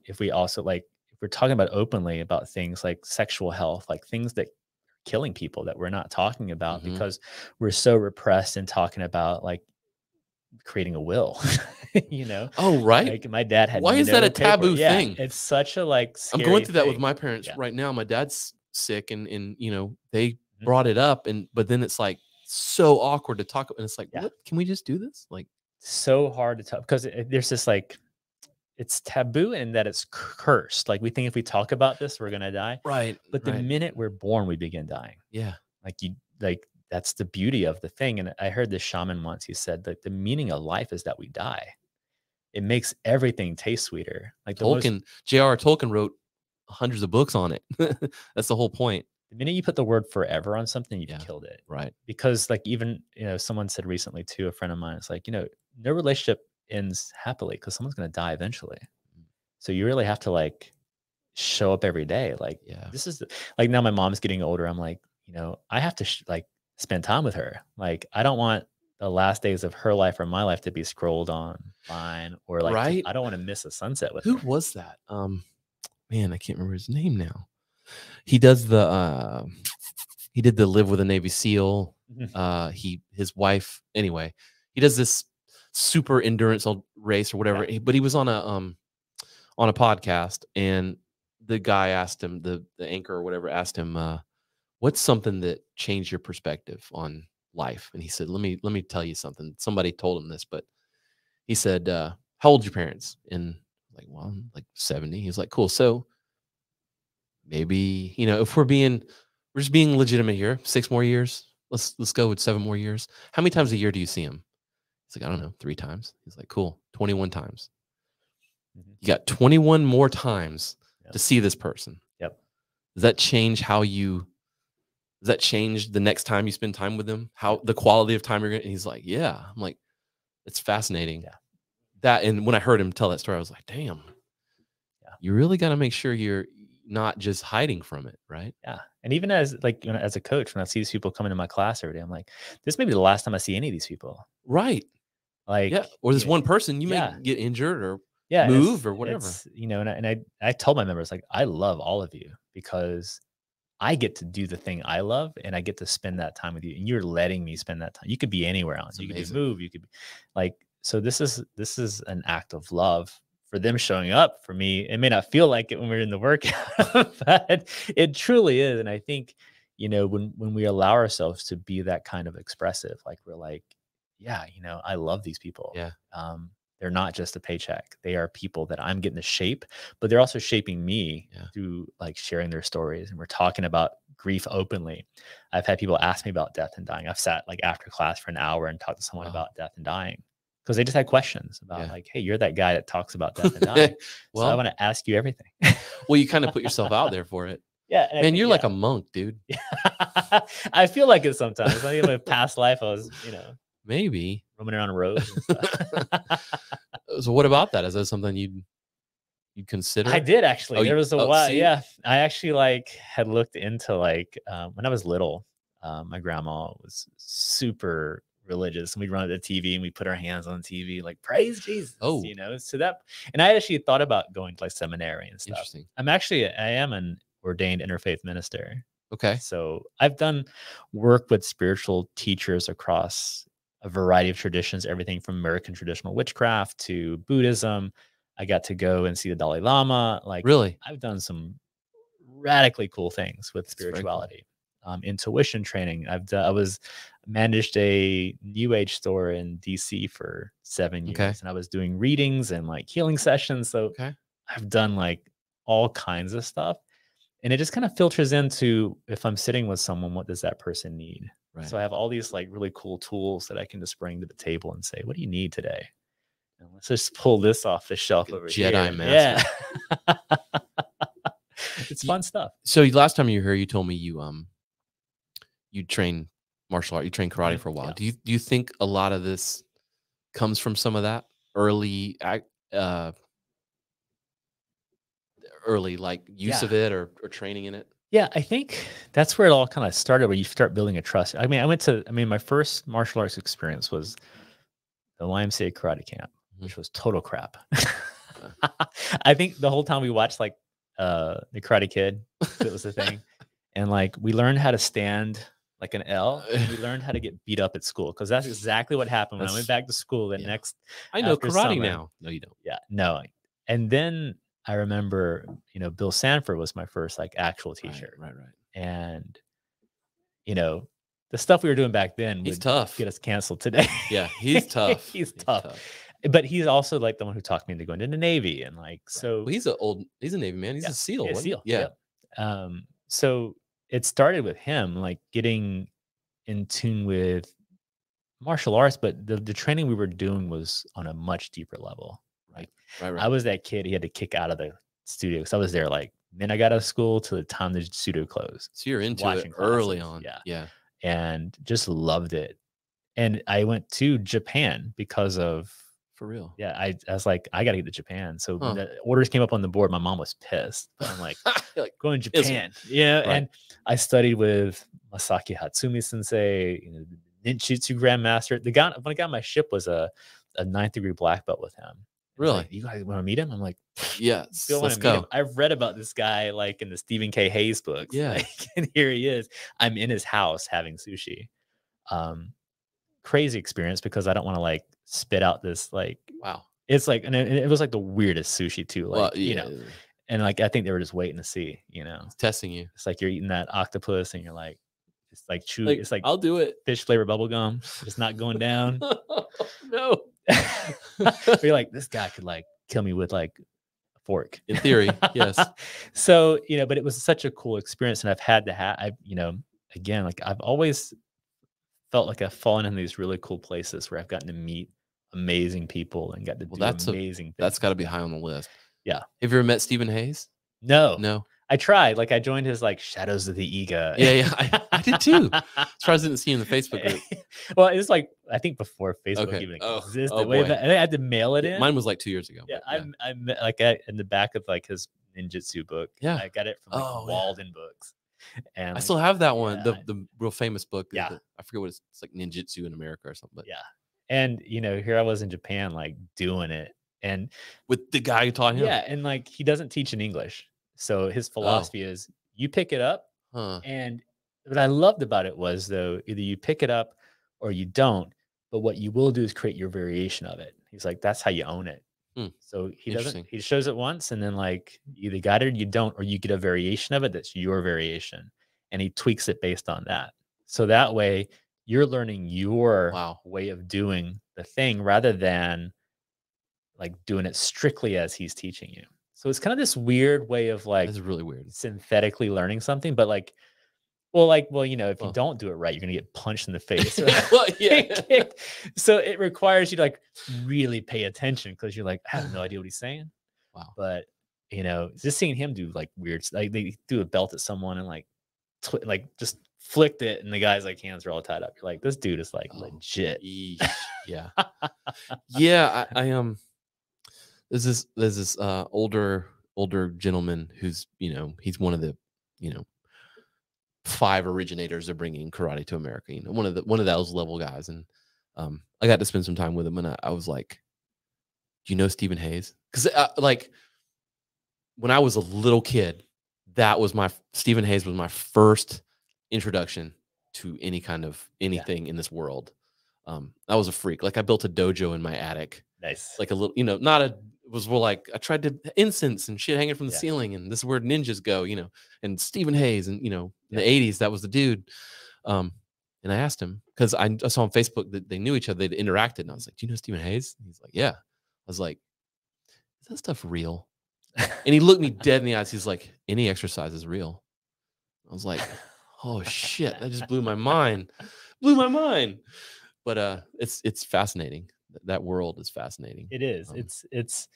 if we're talking about openly about things like sexual health, like things that are killing people that we're not talking about because we're so repressed in talking about like creating a will, Oh, right. Like my dad had. Why is that a taboo thing? It's such a like. I'm going through that with my parents right now. My dad's sick, and they brought it up, but then it's like so awkward to talk about, and it's like, what? Can we just do this? Like, so hard to talk because there's this like, it's taboo in that it's cursed. Like we think if we talk about this, we're gonna die. Right. But the minute we're born, we begin dying. Yeah. That's the beauty of the thing. And I heard this shaman once, he said that the meaning of life is that we die. It makes everything taste sweeter. Like J.R. Tolkien wrote hundreds of books on it. That's the whole point. The minute you put the word forever on something, you've killed it. Right. Because like even, someone said recently too, a friend of mine, it's like, no relationship ends happily because someone's going to die eventually. So you really have to like show up every day. Like, this is like, now my mom's getting older. I'm like, I have to spend time with her. Like, I don't want the last days of her life or my life to be scrolled on line or like, I don't want to miss a sunset with her. Who was that? Man, I can't remember his name now. He does he did the Live with a Navy SEAL. His wife, anyway, he does this super endurance race or whatever. But he was on a podcast, and the guy asked him, the anchor or whatever asked him, what's something that changed your perspective on life? And he said, let me tell you something. Somebody told him this, but he said, how old are your parents? And like, well, I'm like 70. He's like, cool. So maybe, if we're just being legitimate here, 6 more years, let's go with 7 more years. How many times a year do you see him? He's like, I don't know, 3 times. He's like, cool, 21 times. You got 21 more times to see this person. Yep. Does that change does that change the next time you spend time with them? How the quality of time you're getting? He's like, yeah. I'm like, it's fascinating. Yeah. And when I heard him tell that story, I was like, damn. Yeah. You really got to make sure you're not just hiding from it, right? Yeah. And even as like, as a coach, when I see these people coming to my class every day, I'm like, this may be the last time I see any of these people. Right. Like, yeah. Or this one person, you may get injured or move or whatever. And I told my members, like, I love all of you because I get to do the thing I love and I get to spend that time with you. And you're letting me spend that time. You could be anywhere else. You could move. You could be like, so this is an act of love for them showing up for me. It may not feel like it when we're in the workout, but it truly is. And I think, when we allow ourselves to be that kind of expressive, like we're like, yeah, I love these people. Yeah. They're not just a paycheck. They are people that I'm getting to shape, but they're also shaping me through like sharing their stories. And we're talking about grief openly. I've had people ask me about death and dying. I've sat like after class for an hour and talked to someone about death and dying because they just had questions about like, hey, you're that guy that talks about death and dying. Well, so I want to ask you everything. Well, you kind of put yourself out there for it. Yeah. And you're like a monk, dude. I feel like it sometimes. I think in my past life, I was, maybe roaming around roads and stuff. So what about that? Is that something you'd consider? I did actually. There was a while. See? Yeah. I actually like had looked into like when I was little, my grandma was super religious and we'd run at the TV and we put our hands on the TV, like praise Jesus. So that, and I actually thought about going to like seminary and stuff. Interesting. I am an ordained interfaith minister. Okay. So I've done work with spiritual teachers across a variety of traditions, everything from American traditional witchcraft to Buddhism. I got to go and see the Dalai Lama. Like, really, I've done some radically cool things with spirituality, intuition training. I managed a new age store in DC for 7 years, and I was doing readings and like healing sessions. So I've done like all kinds of stuff. And it just kind of filters into, if I'm sitting with someone, what does that person need? Right. So I have all these like really cool tools that I can just bring to the table and say, what do you need today? And let's just pull this off the shelf over here. Jedi master. Yeah. It's fun stuff. So last time you were here, you told me you train martial art, you train karate for a while. Yeah. Do you think a lot of this comes from some of that early like use of it or training in it? Yeah, I think that's where it all kind of started, where you start building a trust. I mean, my first martial arts experience was the YMCA karate camp, which was total crap. I think the whole time we watched like the Karate Kid, that was the thing. And like we learned how to stand like an L, and we learned how to get beat up at school, because that's exactly what happened when I went back to school the next. I know karate summer. now. No, you don't. Yeah, no. And then I remember, Bill Sanford was my first like actual teacher. Right. And, the stuff we were doing back then he's would tough. Get us canceled today. Yeah, he's tough. he's tough. But he's also like the one who talked me into going to the Navy. And like, so well, he's a Navy man. He's a SEAL. A SEAL. Yeah. So it started with him, like getting in tune with martial arts, but the training we were doing was on a much deeper level. Right. I was that kid he had to kick out of the studio because I was there like then I got out of school to the time the studio closed. So you're into it early on. Yeah. And just loved it. And I went to Japan because of for real. Yeah. I was like, I gotta get to Japan. So when the orders came up on the board, my mom was pissed. But I'm like, going to Japan. Yeah. Right. And I studied with Masaki Hatsumi sensei, ninjutsu grandmaster. The guy when I got my ship was a 9th degree black belt with him. Really? Like, you guys want to meet him? I'm like, yes, let's go. I've read about this guy like in the Stephen K. Hayes books. Yeah. And here he is. I'm in his house having sushi. Crazy experience because I don't want to like spit out this like wow. It's like and it was like the weirdest sushi too. Like, and like I think they were just waiting to see, It's testing you. It's like you're eating that octopus and you're like, it's like chew. It's like I'll do it. Fish flavor bubble gum. It's not going down. No. You're like, this guy could like kill me with like a fork. In theory, yes. So, but it was such a cool experience. And I've had to again, like I've always felt like I've fallen in these really cool places where I've gotten to meet amazing people and got to do amazing things. That's got to be high on the list. Yeah. Have you ever met Stephen Hayes? No. I tried. Like I joined his like Shadows of the Ego. Yeah. I did too. Surprised I didn't see you in the Facebook group. Well, it was like I think before Facebook even existed. Oh boy. I had to mail it in. Mine was like 2 years ago. Yeah, I'm like in the back of like his ninjutsu book. Yeah, I got it from like Walden Books. And I still have that one, yeah, the real famous book. Yeah, I forget what it's like ninjutsu in America or something. But yeah, and here I was in Japan, like doing it, and with the guy who taught him. Yeah, and like he doesn't teach in English, so his philosophy is you pick it up. And what I loved about it was though either you pick it up or you don't, but what you will do is create your variation of it. He's like that's how you own it. So he shows it once and then like you either got it or you don't, or you get a variation of it that's your variation, and he tweaks it based on that. So that way you're learning your way of doing the thing rather than like doing it strictly as he's teaching you. So it's kind of this weird way of like that's really weird synthetically learning something, but like well, if you don't do it right, you're gonna get punched in the face. Well, yeah. So it requires you to like really pay attention because you're like, I have no idea what he's saying. Wow. But just seeing him do like weird, like they do a belt at someone and like just flicked it, and the guy's like hands are all tied up. You're like, this dude is like legit. Yeah. Yeah. I there's this older gentleman who's he's one of the 5 originators of bringing karate to America. One of those level guys, and I got to spend some time with him, and I was like, "Do you know Stephen Hayes?" Because like when I was a little kid, Stephen Hayes was my first introduction to any kind of anything in this world. I was a freak. Like I built a dojo in my attic. Nice. Like a little, not a. It was more like I tried to incense and shit hanging from the ceiling, and this is where ninjas go, and Stephen Hayes, and in the 80s, that was the dude. And I asked him because I saw on Facebook that they knew each other, they'd interacted, and I was like, "Do you know Stephen Hayes?" And he's like, "Yeah." I was like, "Is that stuff real?" And he looked me dead in the eyes. He's like, "Any exercise is real." I was like, "Oh shit!" That just blew my mind. But it's fascinating. That world is fascinating. It is. It's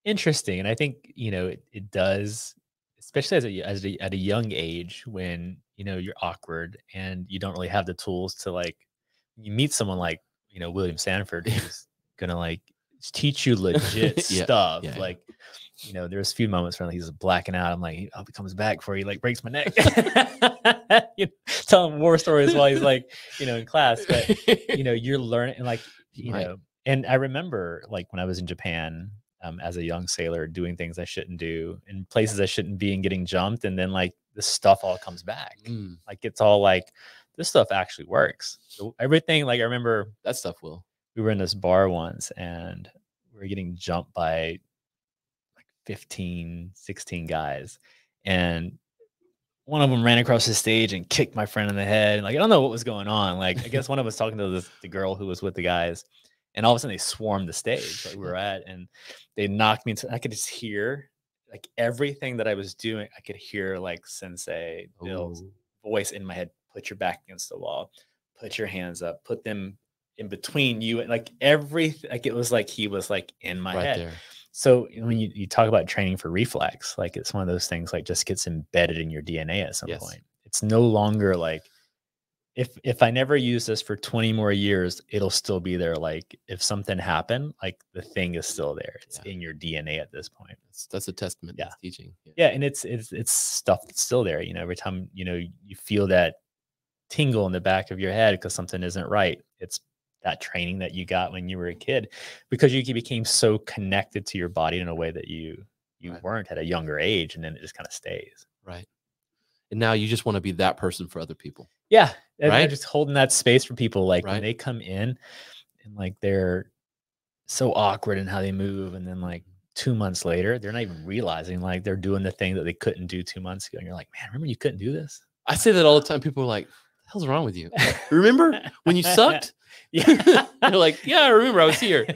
interesting, and I think it does, especially at a young age when you're awkward and you don't really have the tools to like. You meet someone like William Sanford who's gonna like teach you legit stuff. Like there's a few moments where he's blacking out. I'm like, I hope he comes back before he like breaks my neck. Telling war stories while he's like in class, but you're learning and like And I remember like when I was in Japan as a young sailor doing things I shouldn't do in places I shouldn't be and getting jumped. And then like the stuff all comes back. Like it's all like this stuff actually works. So everything, like I remember that stuff will. We were in this bar once and we were getting jumped by like 15, 16 guys. And one of them ran across the stage and kicked my friend in the head. And like, I don't know what was going on. Like, I guess one of us was talking to the girl who was with the guys. And all of a sudden they swarmed the stage like we were at, and they knocked me into, I could just hear like everything that I was doing. I could hear like Sensei Bill's voice in my head. Put your back against the wall, put your hands up, put them in between you. And like everything, like it was like he was like in my head. There. So when you talk about training for reflex, like it's one of those things like just gets embedded in your DNA at some point. It's no longer like, if I never use this for 20 more years, it'll still be there. Like if something happened, like the thing is still there. It's in your DNA at this point. That's a testament to teaching. Yeah. And it's stuff that's still there. Every time, you feel that tingle in the back of your head because something isn't right. It's that training that you got when you were a kid, because you became so connected to your body in a way that you weren't at a younger age. And then it just kind of stays. Right. And now you just want to be that person for other people. Yeah. Right. Just holding that space for people. Like when they come in and like, they're so awkward in how they move. And then like 2 months later, they're not even realizing like they're doing the thing that they couldn't do 2 months ago. And you're like, man, remember you couldn't do this? I say that all the time. People are like, what the hell's wrong with you? Remember when you sucked? Yeah. You're like, yeah, I remember I was here.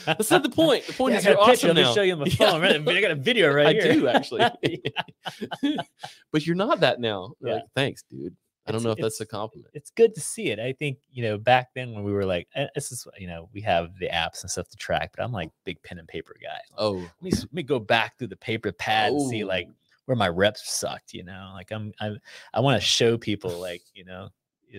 That's not the point. The point is you're awesome now. Let me show you my phone. Right? I got a video right here. I do actually. But you're not that now. Like, thanks, dude. I don't know if that's a compliment. It's good to see it. I think, back then when we were like, this is, we have the apps and stuff to track, but I'm like big pen and paper guy. Like, let me go back through the paper pad and see like, where my reps sucked, like I want to show people, like,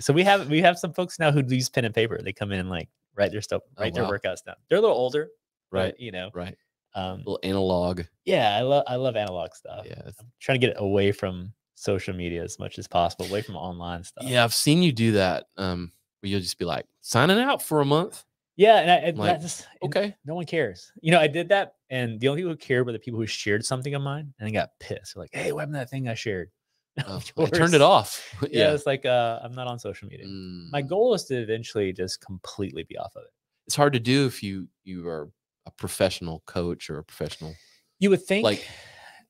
so we have some folks now who use pen and paper. They come in and like write their stuff, write their workouts down. They're a little older, right? But, right. A little analog. Yeah, I love analog stuff. Yeah, I'm trying to get away from social media as much as possible, away from online stuff. Yeah, I've seen you do that. Where you'll just be like signing out for a month. Yeah, and like, okay, no one cares. I did that, and the only people who cared were the people who shared something of mine, and they got pissed. They're like, "Hey, what happened to that thing I shared?" I turned it off. Yeah, it's like I'm not on social media. My goal is to eventually just completely be off of it. It's hard to do if you are a professional coach or a professional. You would think, like,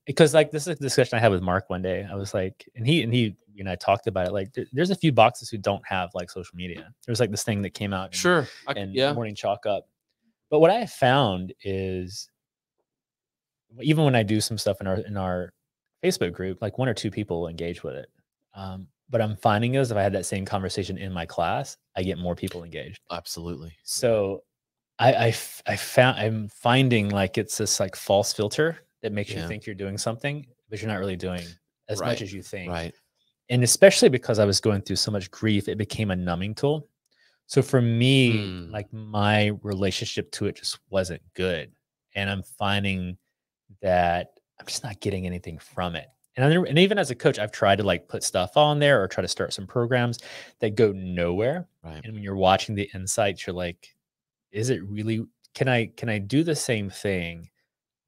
because like this is a discussion I had with Mark one day. I was like, and he I talked about it. Like, there's a few boxes who don't have like social media. There's like this thing that came out, and Morning Chalk Up. But what I have found is, even when I do some stuff in our Facebook group, like 1 or 2 people engage with it. But I'm finding is if I had that same conversation in my class, I get more people engaged. Absolutely. So I'm finding like it's this like false filter that makes you think you're doing something, but you're not really doing as much as you think. Right. And especially because I was going through so much grief, it became a numbing tool. So for me, like my relationship to it just wasn't good. And I'm finding that I'm just not getting anything from it. And even as a coach, I've tried to like put stuff on there or try to start some programs that go nowhere. Right. And when you're watching the insights, you're like, is it really, can I do the same thing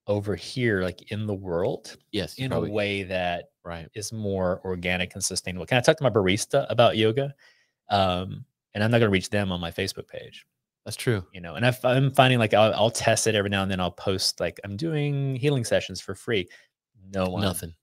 over here, like in the world? Yes. In a way that is more organic and sustainable. Can I talk to my barista about yoga? And I'm not going to reach them on my Facebook page. That's true. And I'm finding like I'll test it every now and then. I'll post like I'm doing healing sessions for free. Nothing.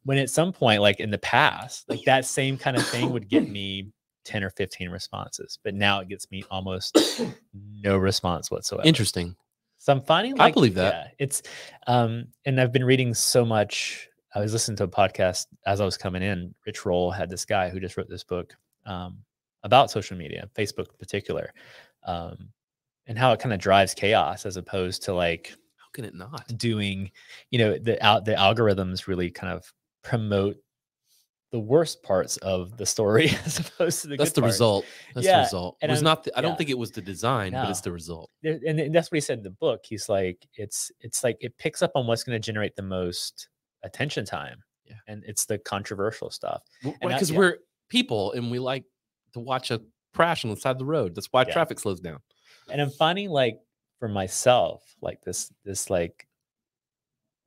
When at some point, like in the past, like that same kind of thing would get me 10 or 15 responses, but now it gets me almost no response whatsoever. Interesting. So I'm finding like, I believe that. Yeah, it's and I've been reading so much. I was listening to a podcast as I was coming in. Rich Roll had this guy who just wrote this book about social media, Facebook in particular, and how it kind of drives chaos as opposed to like, how can it not doing, the algorithms really kind of promote the worst parts of the story as opposed to the good parts. Result. That's the result. And it was not. I don't think it was the design, but it's the result. And that's what he said in the book. He's like, it's like it picks up on what's going to generate the most attention time. Yeah, and it's the controversial stuff. Because we're people and we like to watch a crash on the side of the road. That's why traffic slows down. And I'm finding like for myself, like this like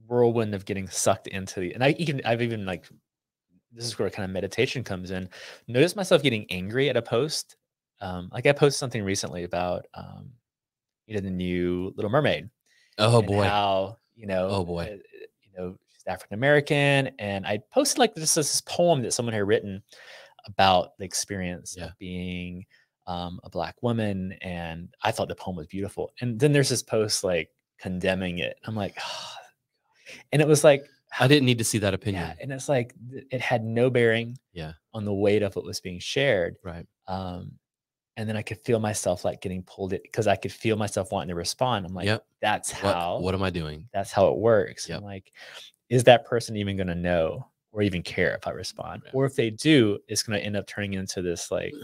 whirlwind of getting sucked into the, and I've even like, this is where kind of meditation comes in. Notice myself getting angry at a post. Like I posted something recently about, the new Little Mermaid. Oh boy. How, oh boy. She's African-American. And I posted like this poem that someone had written about the experience of being a Black woman. And I thought the poem was beautiful. And then there's this post like condemning it. I'm like, oh. And it was like, I didn't need to see that opinion. Yeah, and it's like it had no bearing on the weight of what was being shared. Right. And then I could feel myself like getting pulled it because I could feel myself wanting to respond. I'm like, that's how. What am I doing? That's how it works. I'm like, is that person even going to know or even care if I respond? Yeah. Or if they do, it's going to end up turning into this like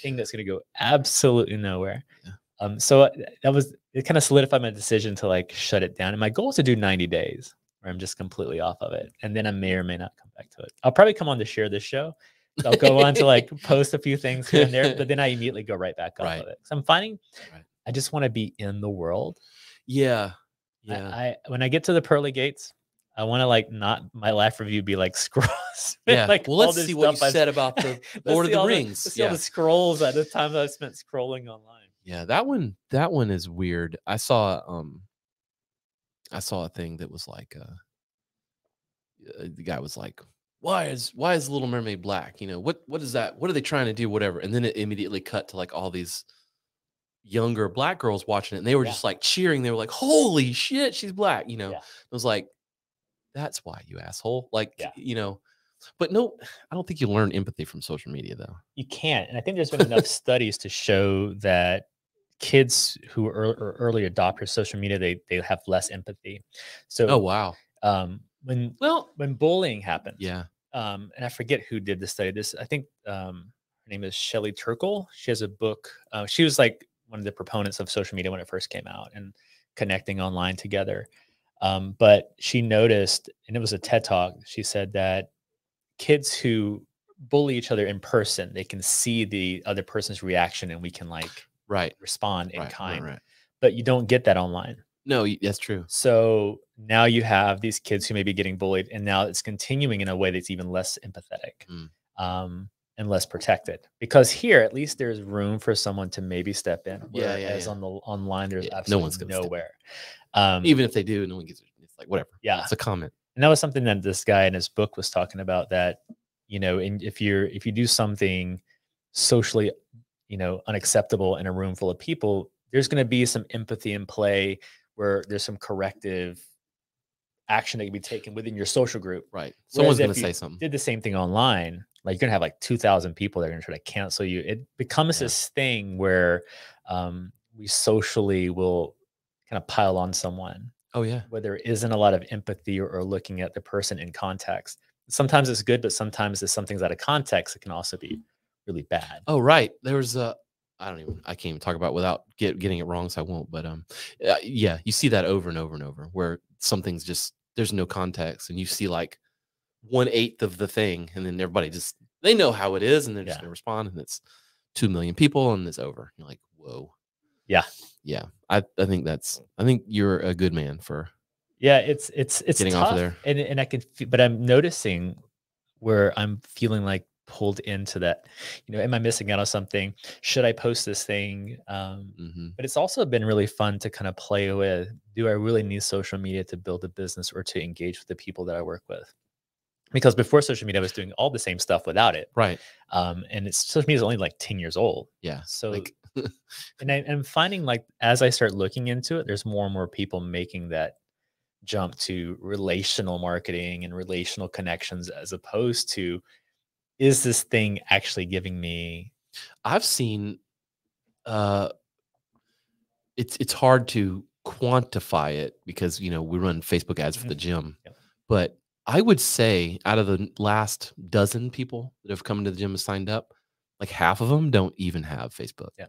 thing that's going to go absolutely nowhere. Yeah. So it kind of solidified my decision to like shut it down. And my goal is to do 90 days where I'm just completely off of it. And then I may or may not come back to it. I'll probably come on to share this show. I'll go on to like post a few things here and there, but then I immediately go right back off of it. So I'm finding I just want to be in the world. Yeah. Yeah. When I get to the pearly gates, I want to like not my life review be like scrolls. Yeah. Like well, let's see what you said about the Lord of the Rings. Let's see all the scrolls at the time that I spent scrolling online. Yeah, that one is weird. I saw a thing that was like the guy was like, why is Little Mermaid black? What is that? What are they trying to do? Whatever. And then it immediately cut to like all these younger Black girls watching it, and they were just like cheering. They were like, holy shit, she's black. It was like, that's why, you asshole. Like, but no, I don't think you learn empathy from social media though. You can't. And I think there's been enough studies to show that kids who are early adopters of social media, they have less empathy. So, oh wow. when bullying happens. Yeah. And I forget who did the study. I think her name is Shelley Turkle. She has a book. She was like one of the proponents of social media when it first came out and connecting online together. But she noticed, and it was a TED Talk, she said that kids who bully each other in person, they can see the other person's reaction and we can like respond in kind. Right. But you don't get that online. No, that's true. So now you have these kids who may be getting bullied, and now it's continuing in a way that's even less empathetic and less protected. Because here, at least there's room for someone to maybe step in. Whereas on the online, there's absolutely nowhere. Even if they do, no one gets it. It's like whatever. Yeah, it's a comment. And that was something that this guy in his book was talking about. That if you do something socially, unacceptable in a room full of people, there's going to be some empathy in play, where there's some corrective action that can be taken within your social group. Right. Someone's going to say something. Did the same thing online, like you're going to have like 2,000 people that are going to try to cancel you. It becomes this thing where we socially will kind of pile on someone. Oh, yeah. Where there isn't a lot of empathy or looking at the person in context. Sometimes it's good, but sometimes if something's out of context, it can also be really bad. Oh, right. There was I can't even talk about it without getting it wrong, so I won't. But yeah, you see that over and over and over, where something's just, there's no context, and you see like 1/8 of the thing, and then everybody they know how it is, and they're just gonna respond, and it's 2 million people, and it's over. You're like, whoa. Yeah. I think you're a good man for. Yeah, it's getting tough. off of there, and I can, but I'm noticing where I'm feeling like pulled into that, am I missing out on something? Should I post this thing? But it's also been really fun to kind of play with, do I really need social media to build a business or to engage with the people that I work with? Because before social media, I was doing all the same stuff without it. Right. And social media is only like 10 years old. Yeah. So, and I'm finding like, as I start looking into it, there's more and more people making that jump to relational marketing and relational connections, as opposed to, is this thing actually giving me? I've seen it's hard to quantify it because we run Facebook ads for the gym. But I would say out of the last dozen people that have come into the gym and signed up, like half of them don't even have Facebook. Yeah.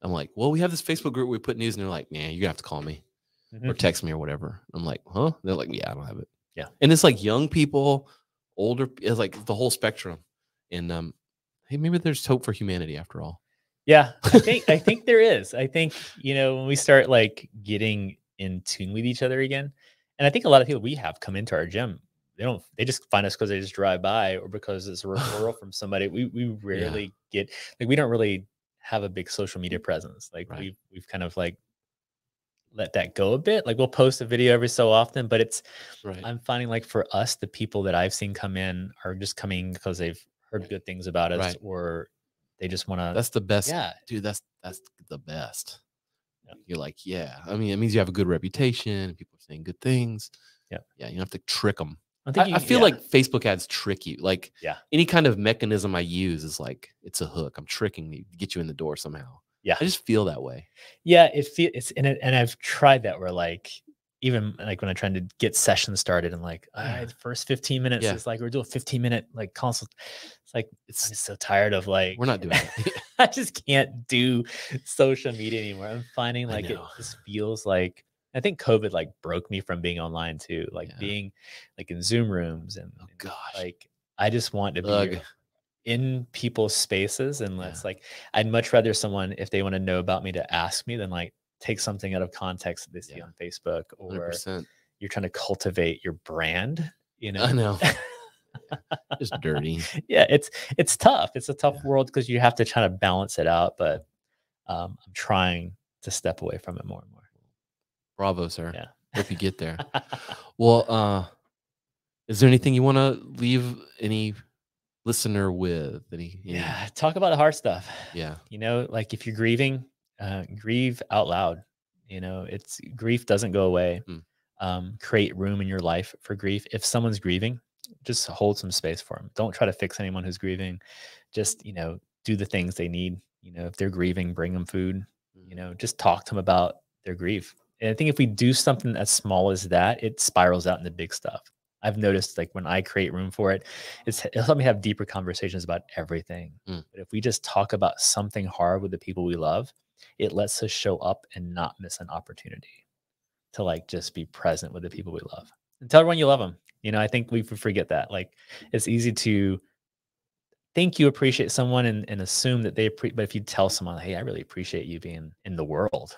I'm like, well, we have this Facebook group where we put news, and they're like, man, you're gonna have to call me or text me or whatever. I'm like, huh? They're like, yeah, I don't have it. Yeah. And it's like young people, older, it's like the whole spectrum. And hey, maybe there's hope for humanity after all. Yeah, I think there is. I think, when we start like getting in tune with each other again, and I think a lot of people we have come into our gym, they just find us because they just drive by or because it's a referral from somebody. We rarely get, like, we don't really have a big social media presence. Like we've kind of like let that go a bit. Like we'll post a video every so often, but it's, I'm finding like for us, the people that I've seen come in are just coming because they've heard good things about us, or they just want to. That's the best. Yeah, dude, that's the best. Yeah. You're like, I mean, it means you have a good reputation. People are saying good things. Yeah. You don't have to trick them. I feel like Facebook ads trick you. Like any kind of mechanism I use is like, it's a hook. I'm tricking you to get you in the door somehow. Yeah. I just feel that way. Yeah. And I've tried that where like, even like when I'm trying to get sessions started and like, all right, the first 15 minutes is like, we're doing a 15-minute like consult. It's like, I'm just so tired of like, we're not doing it. I just can't do social media anymore. I'm finding like it just feels like, I think COVID like broke me from being online too, like being like in Zoom rooms and like, I just want to be in people's spaces. And let's like, I'd much rather someone, if they want to know about me, to ask me than like take something out of context that they see on Facebook, or 100%. You're trying to cultivate your brand, I know. Just dirty. Yeah. It's tough. It's a tough world because you have to try to balance it out, but I'm trying to step away from it more and more. Bravo, sir. Yeah. Hope you get there. Well, is there anything you want to leave any listener with? Yeah. Talk about the hard stuff. Yeah. Like if you're grieving, grieve out loud. Grief doesn't go away. Create room in your life for grief. If someone's grieving, just hold some space for them. Don't try to fix anyone who's grieving. Just, do the things they need. If they're grieving, bring them food. Just talk to them about their grief. And I think if we do something as small as that, it spirals out into big stuff. I've noticed, like, when I create room for it, it'll help me have deeper conversations about everything. But if we just talk about something hard with the people we love, it lets us show up and not miss an opportunity to, like, just be present with the people we love. And tell everyone you love them. You know, I think we forget that. Like, it's easy to think you appreciate someone and assume that but if you tell someone, hey, I really appreciate you being in the world,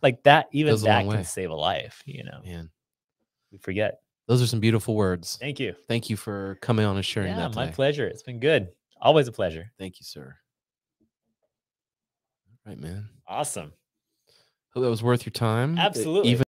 like that, even that can save a life, you know. Man, we forget. Those are some beautiful words. Thank you. Thank you for coming on and sharing that today. My pleasure. It's been good. Always a pleasure. Thank you, sir. All right, man. Awesome. Hope that was worth your time. Absolutely. Even